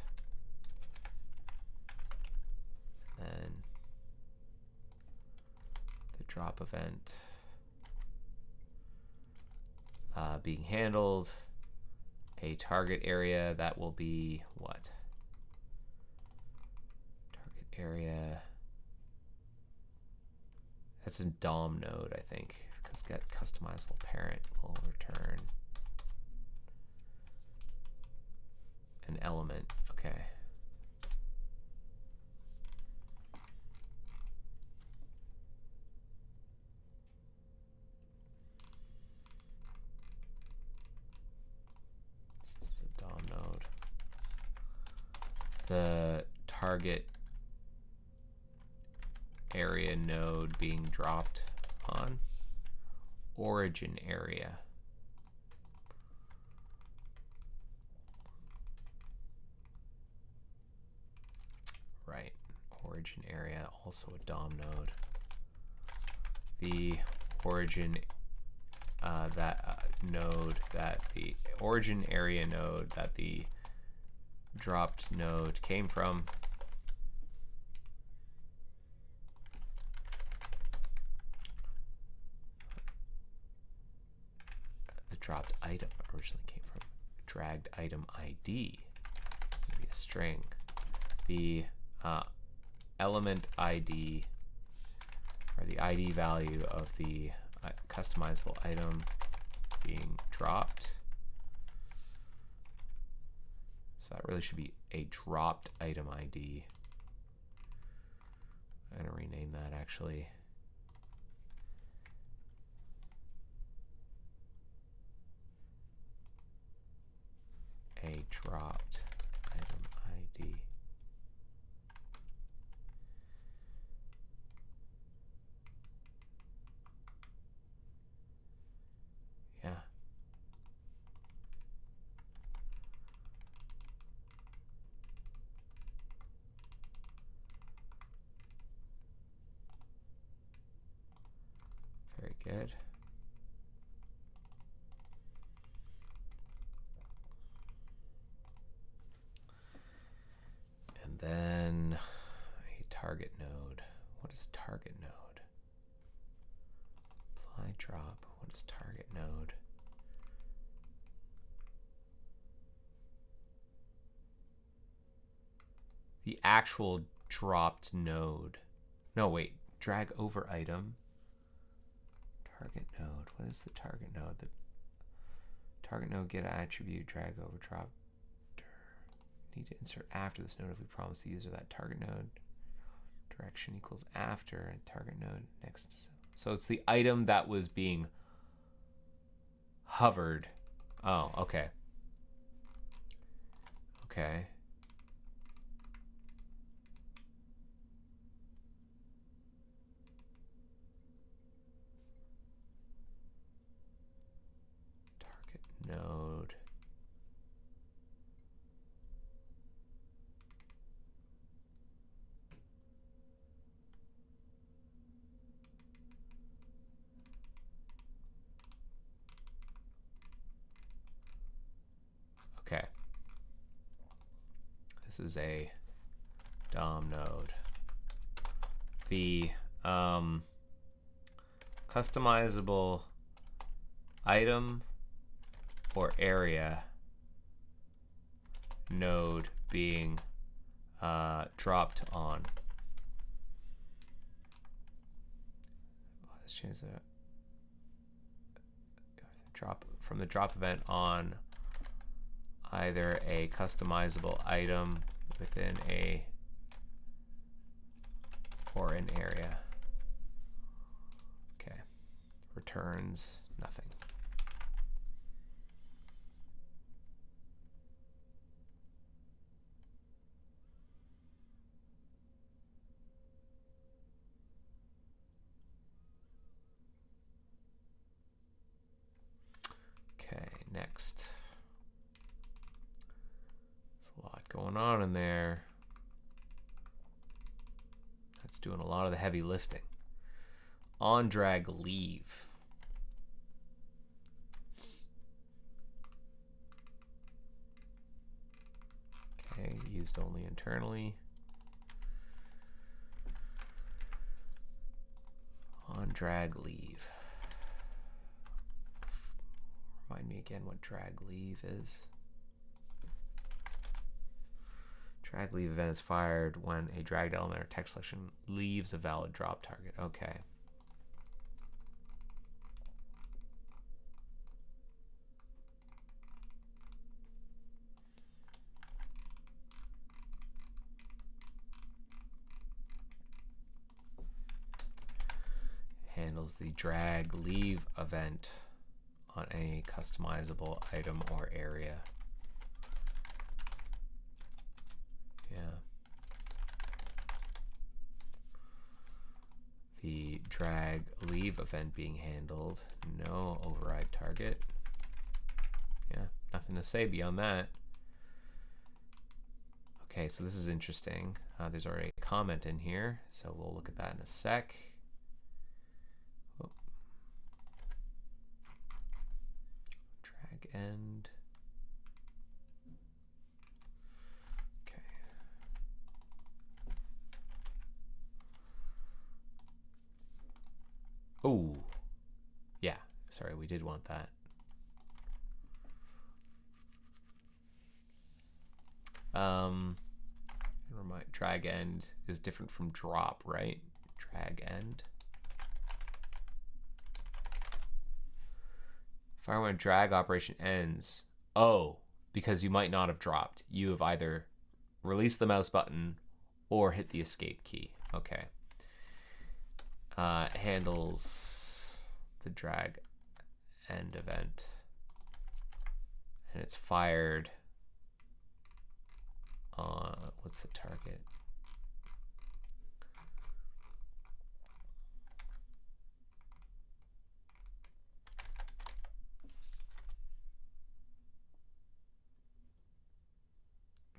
Then the drop event being handled, a target area that will be what? Target area. That's a DOM node, I think, because get customizable parent will return an element. Okay. the target area node being dropped on. Origin area. Right, origin area, also a DOM node. The origin node that the origin area node that the dropped node came from. The dropped item originally came from. Dragged item ID, maybe a string. The element ID, or the ID value of the customizable item being dropped. So that really should be a dropped item ID. I'm going to rename that actually. A dropped item ID. Yeah. Very good. And then a target node. What is target node? Apply drop. What is target node? The actual dropped node. No, wait. Drag over item. Target node. What is the target node? The target node get attribute drag over drop. Need to insert after this node if we promise the user that target node direction equals after and target node next. So it's the item that was being hovered. Oh, okay. Okay. Target node. Okay. This is a DOM node. The customizable item or area node being dropped on. Let's change that. Drop from the drop event on either a customizable item within a or an area. Okay. Returns nothing. Okay, next. There's a lot going on in there. That's doing a lot of the heavy lifting. On drag leave. Okay, used only internally. On drag leave. Remind me again what drag leave is. Drag leave event is fired when a dragged element or text selection leaves a valid drop target. Okay. Handles the drag leave event on any customizable item or area. Yeah. The drag leave event being handled. No override target. Yeah, nothing to say beyond that. Okay, so this is interesting. There's already a comment in here, so we'll look at that in a sec. Oh. Drag end. Okay. Oh, yeah, sorry, we did want that. My drag end is different from drop, right? Drag end. Fire when a drag operation ends. Oh, because you might not have dropped. You have either released the mouse button or hit the escape key. Okay. Handles the drag end event. And it's fired. What's the target?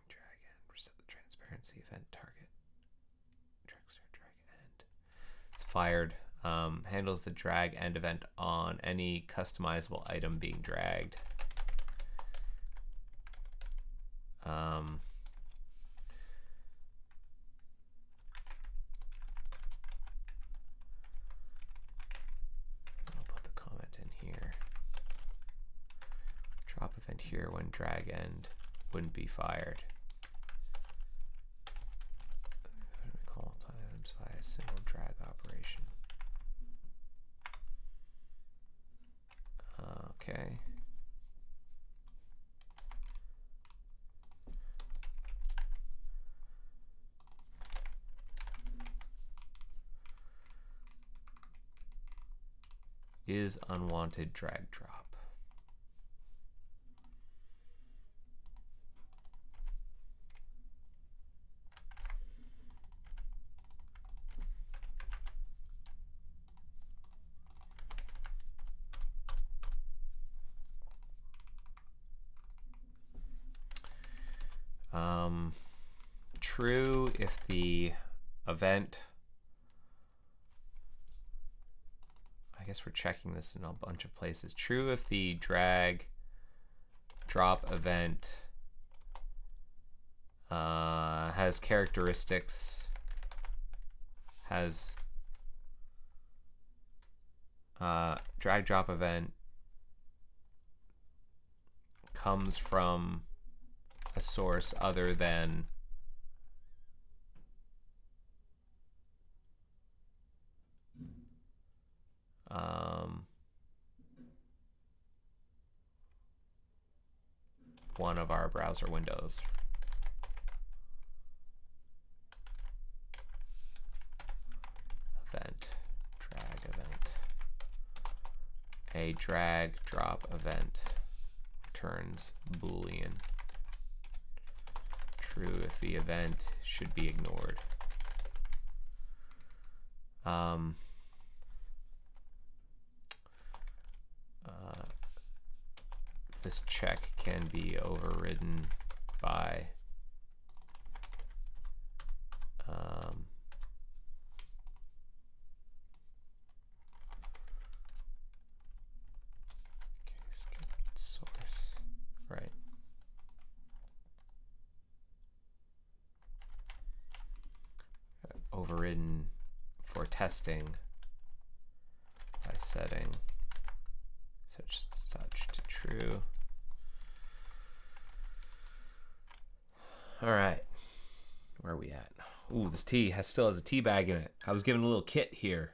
Drag end, reset the transparency event target. Drag end. It's fired. Handles the drag end event on any customizable item being dragged. I'll put the comment in here. Drop event here when drag end wouldn't be fired. Call items by a single drag operation. Okay. Is unwanted drag drop. True if the event, I guess we're checking this in a bunch of places. True if the drag drop event has characteristics, has drag drop event comes from a source other than one of our browser windows. Event, drag event. A drag drop event returns Boolean. True if the event should be ignored. This check can be overridden by source, right? Overridden for testing by setting such to true. All right, where are we at? Ooh, this tea still has a tea bag in it. I was given a little kit here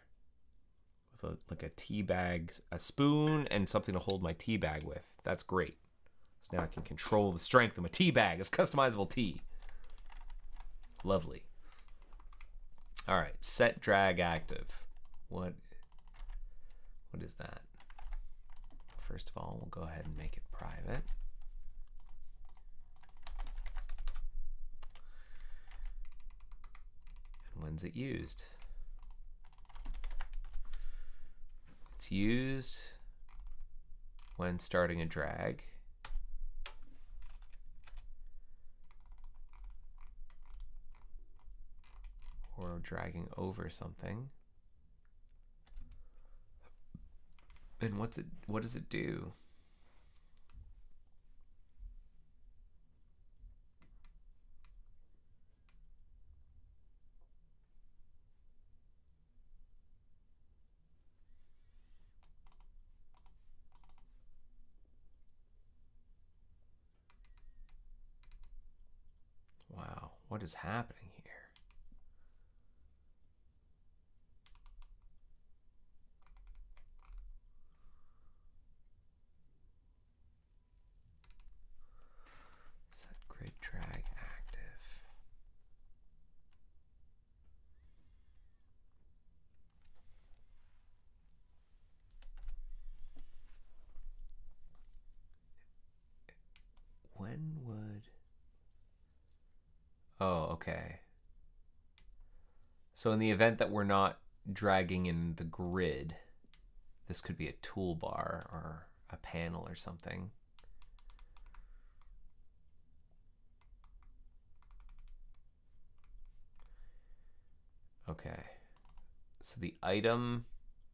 with like a tea bag, a spoon, and something to hold my tea bag with. That's great. So now I can control the strength of my tea bag. It's customizable tea. Lovely. All right, set drag active. What is that? First of all, we'll go ahead and make it private. When's it used? It's used when starting a drag. Or dragging over something. And what does it do? Wow, what is happening here? Set grid drag active. When would... Oh, okay. So in the event that we're not dragging in the grid, this could be a toolbar or a panel or something. Okay. So the item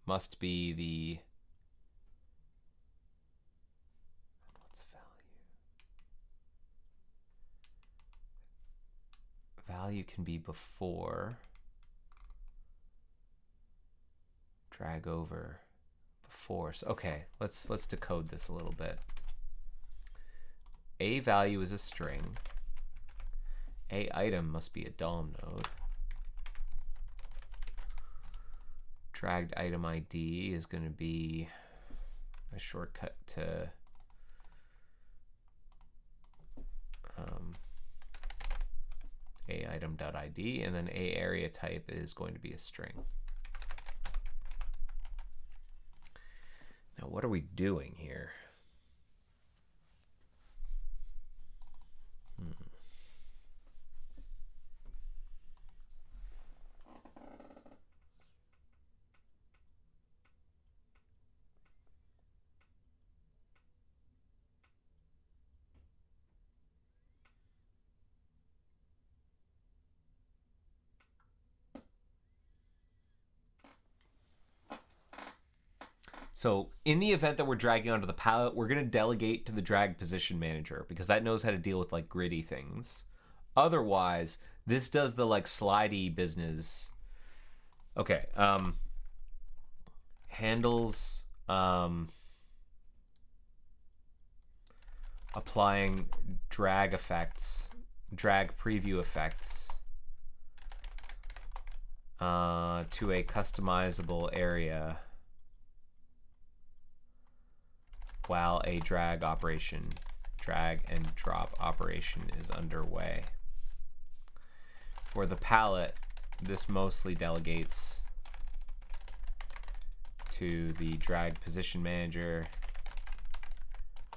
must be the... What's value? Value can be before. Drag over before. So, okay, let's decode this a little bit. A value is a string. A item must be a DOM node. Dragged item ID is going to be a shortcut to a item.id, and then a area type is going to be a string. Now, what are we doing here? So in the event that we're dragging onto the palette, we're going to delegate to the drag position manager because that knows how to deal with like gritty things. Otherwise, this does the like slidey business. Okay. Handles applying drag effects, drag preview effects to a customizable area while a drag and drop operation is underway. For the palette, this mostly delegates to the drag position manager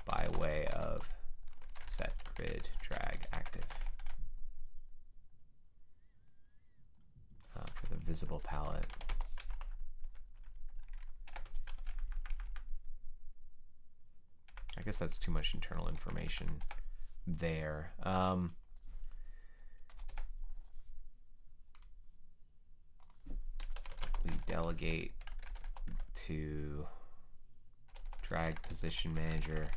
by way of set grid drag active. For the visible palette. I guess that's too much internal information there. We delegate to drag position manager.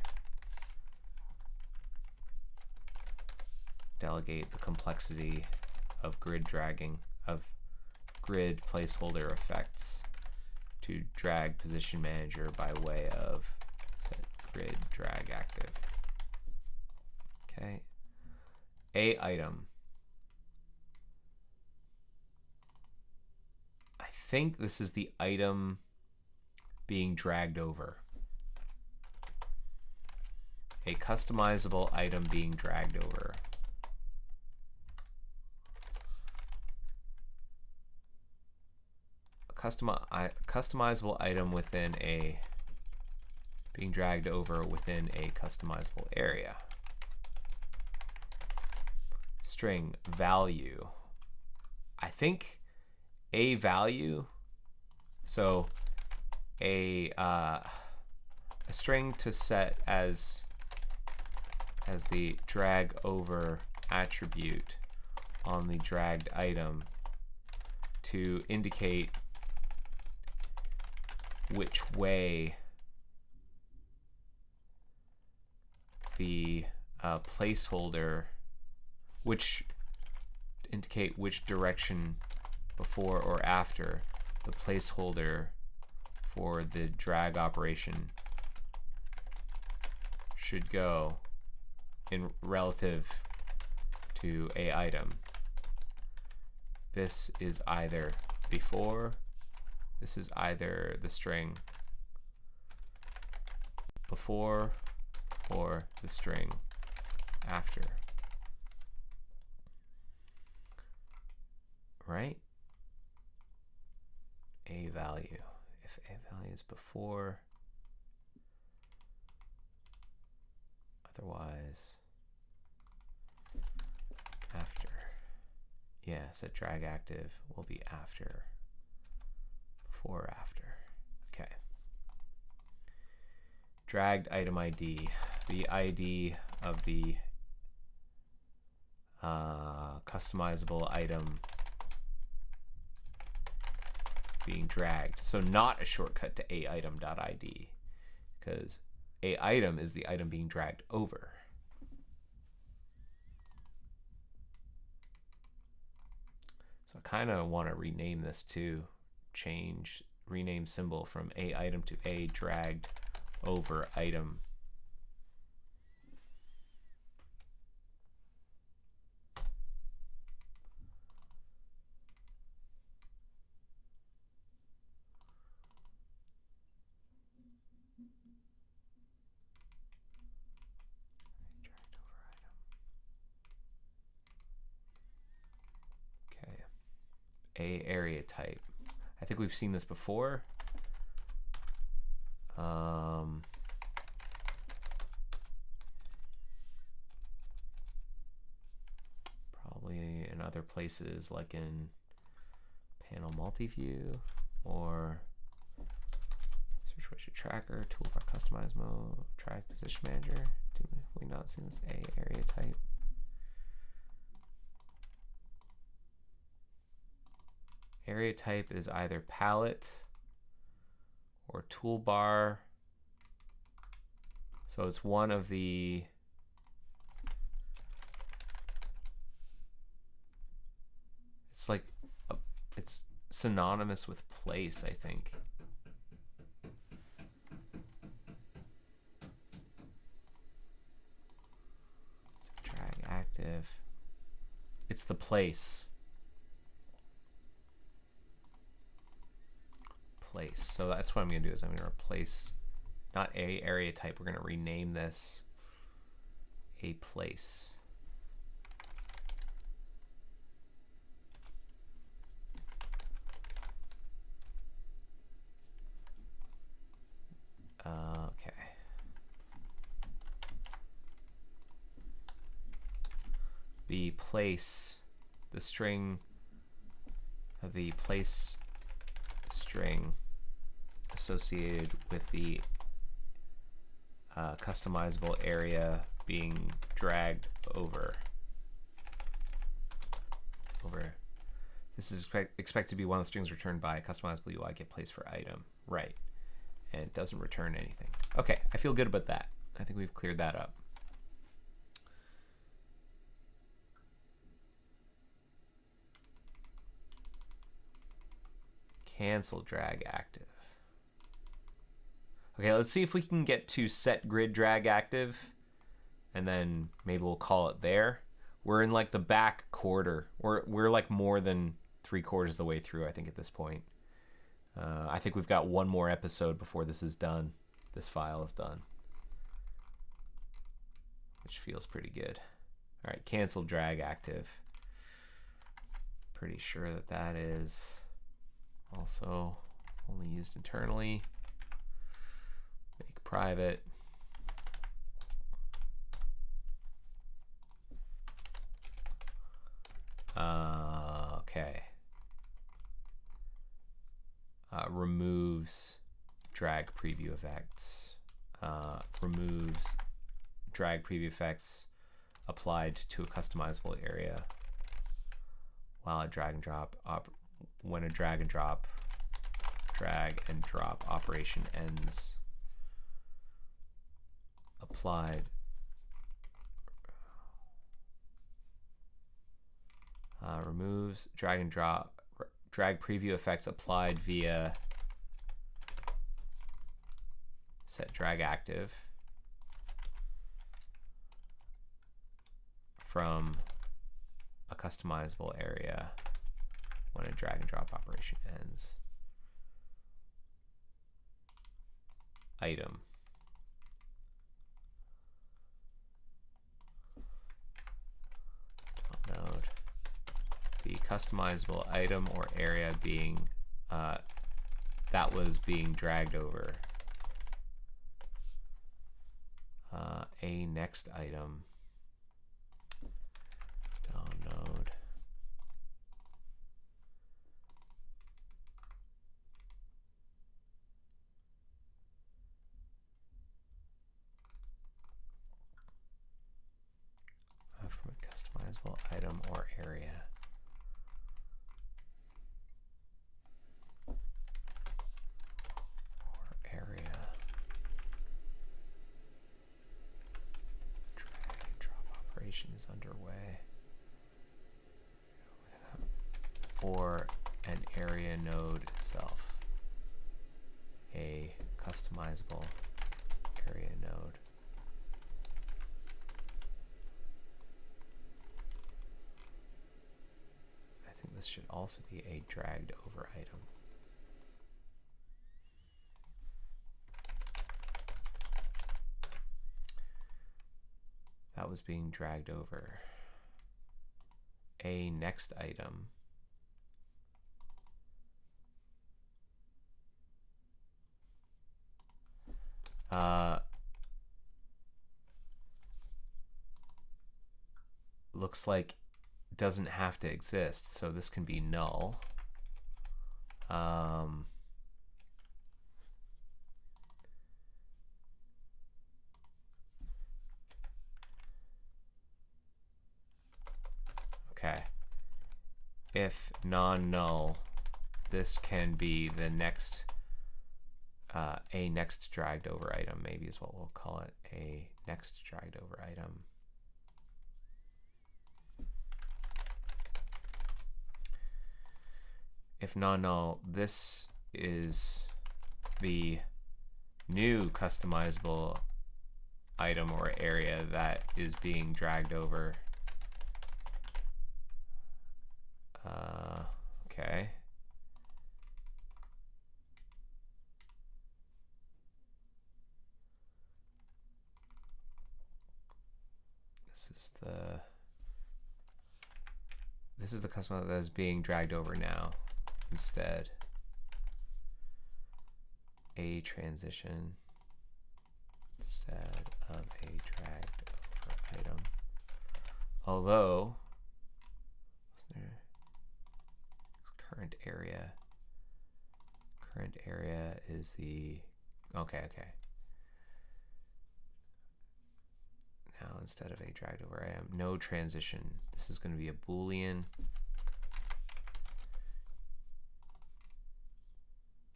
Delegate the complexity of grid dragging, of grid placeholder effects to drag position manager by way of set grid drag active. Okay. A item. I think this is the item being dragged over. A customizable item being dragged over. A customizable item within a being dragged over within a customizable area. String value. I think a value. So a string to set as the drag over attribute on the dragged item to indicate which way the placeholder, which indicate which direction before or after the placeholder for the drag operation should go in relative to a item. This is either before, this is either the string before or the string after. Right? A value. If a value is before, otherwise after. Yeah, so drag active will be after, before or after. Okay. Dragged item ID, the ID of the customizable item being dragged. So not a shortcut to aitem.id, because a item is the item being dragged over. So I kind of want to rename this to change rename symbol from a item to a dragged over item. A area type. I think we've seen this before. Probably in other places like in panel multi-view or search widget tracker, toolbar customize mode, track position manager. Have we not seen this A area type? Area type is either palette or toolbar. So it's one of the it's like it's synonymous with place, I think. So drag active. It's the place. Place. So that's what I'm going to do is I'm going to replace not a area type. We're going to rename this a place. Okay. The place, the string of the place string associated with the customizable area being dragged over. This is expected to be one of the strings returned by customizable UI get place for item. Right. And it doesn't return anything. Okay, I feel good about that. I think we've cleared that up. Cancel drag active. Okay, let's see if we can get to set grid drag active, and then maybe we'll call it there. We're in like the back quarter. We're like more than 3/4 of the way through, I think, at this point. I think we've got one more episode before this is done. This file is done, which feels pretty good. All right, cancel drag active. Pretty sure that that is also only used internally. Make private. Okay. removes drag preview effects. Removes drag preview effects applied to a customizable area while a drag and drop when a drag and drop operation ends. Applied removes drag preview effects applied via set drag active from a customizable area when a drag and drop operation ends. Item. Node. The customizable item or area being that was being dragged over. A next item. Node. From a customizable item or area. Drag and drop operation is underway. Or an area node itself. A customizable area node. I think this should also be a dragged over item. That was being dragged over. A next item. Looks like doesn't have to exist, so this can be null. Okay. If non-null, this can be the next a next dragged over item, maybe is what we'll call it. A next dragged over item. If non-null, this is the new customizable item or area that is being dragged over. Okay. This is the customer that is being dragged over now. Instead, a transition instead of a dragged over item. Although, what's there? Current area. Current area is the okay. Now instead of a dragged over item, no transition. This is going to be a Boolean.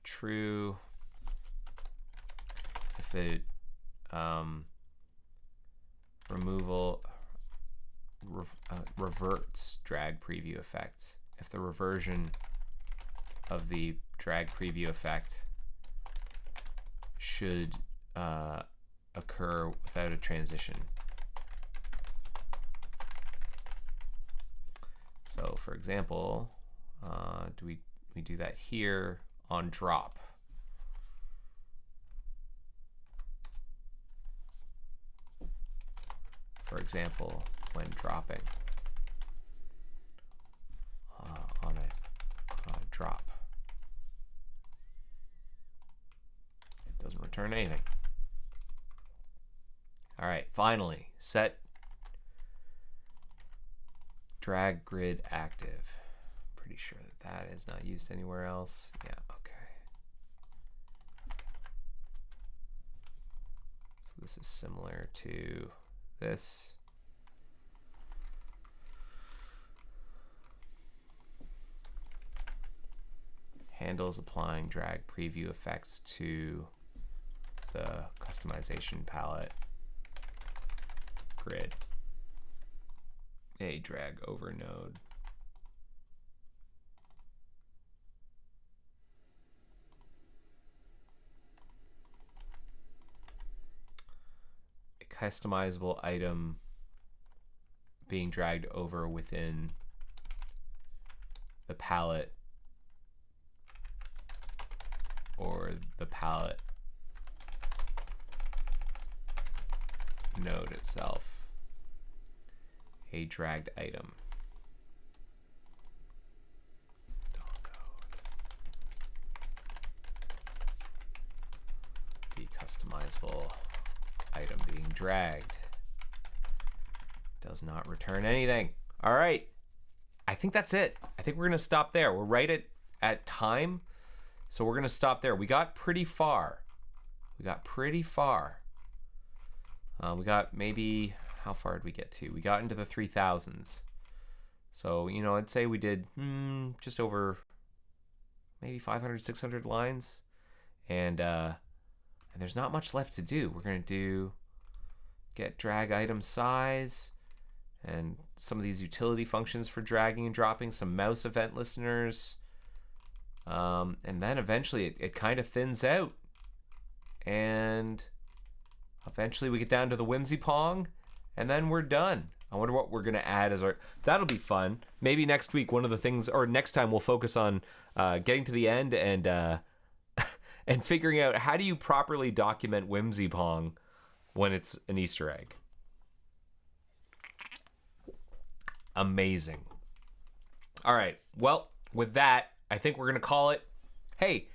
True if the removal reverts drag preview effects. If the reversion of the drag preview effect should occur without a transition. So for example, do we do that here on drop? For example, when dropping on a drop, it doesn't return anything. All right, finally, set drag grid active. Pretty sure that is not used anywhere else. Yeah, okay. this is similar to this. Handles applying drag preview effects to the customization palette grid. A drag over node. A customizable item being dragged over within the palette or the palette node itself. A dragged item. The customizable item being dragged does not return anything. All right. I think that's it. I think we're going to stop there. We're right at time. So we're going to stop there. We got pretty far. We got maybe, how far did we get to? We got into the 3000s. So, you know, I'd say we did just over maybe 500, 600 lines. And there's not much left to do. We're going to get drag item size and some of these utility functions for dragging and dropping, some mouse event listeners. And then eventually it kind of thins out. And eventually we get down to the Whimsy Pong, and then we're done. I wonder what we're going to add as our... That'll be fun. Maybe next week, one of the things, or next time we'll focus on getting to the end and and figuring out how do you properly document Whimsy Pong when it's an Easter egg. Amazing. All right. Well, with that, I think we're going to call it. Hey,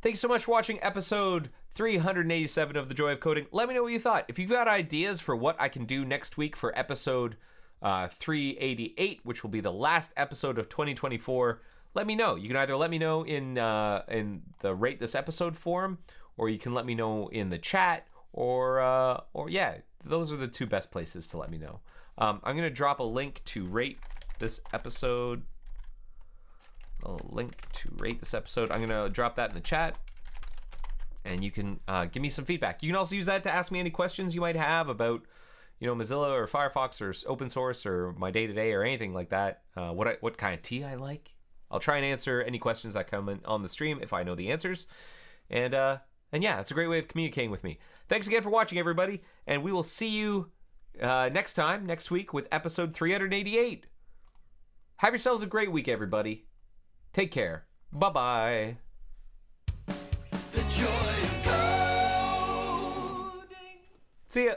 thanks so much for watching episode 387 of The Joy of Coding. Let me know what you thought. If you've got ideas for what I can do next week for episode 388, which will be the last episode of 2024, let me know. You can either let me know in the Rate This Episode forum, or you can let me know in the chat, or yeah, those are the two best places to let me know. I'm going to drop a link to rate this episode. I'm going to drop that in the chat, and you can give me some feedback. You can also use that to ask me any questions you might have about, you know, Mozilla or Firefox or open source or my day-to-day or anything like that. What kind of tea I like. I'll try and answer any questions that come in on the stream if I know the answers. And yeah, it's a great way of communicating with me. Thanks again for watching, everybody, and we will see you next week with episode 388. Have yourselves a great week, everybody. Take care. Bye-bye. The joy of coding. See ya.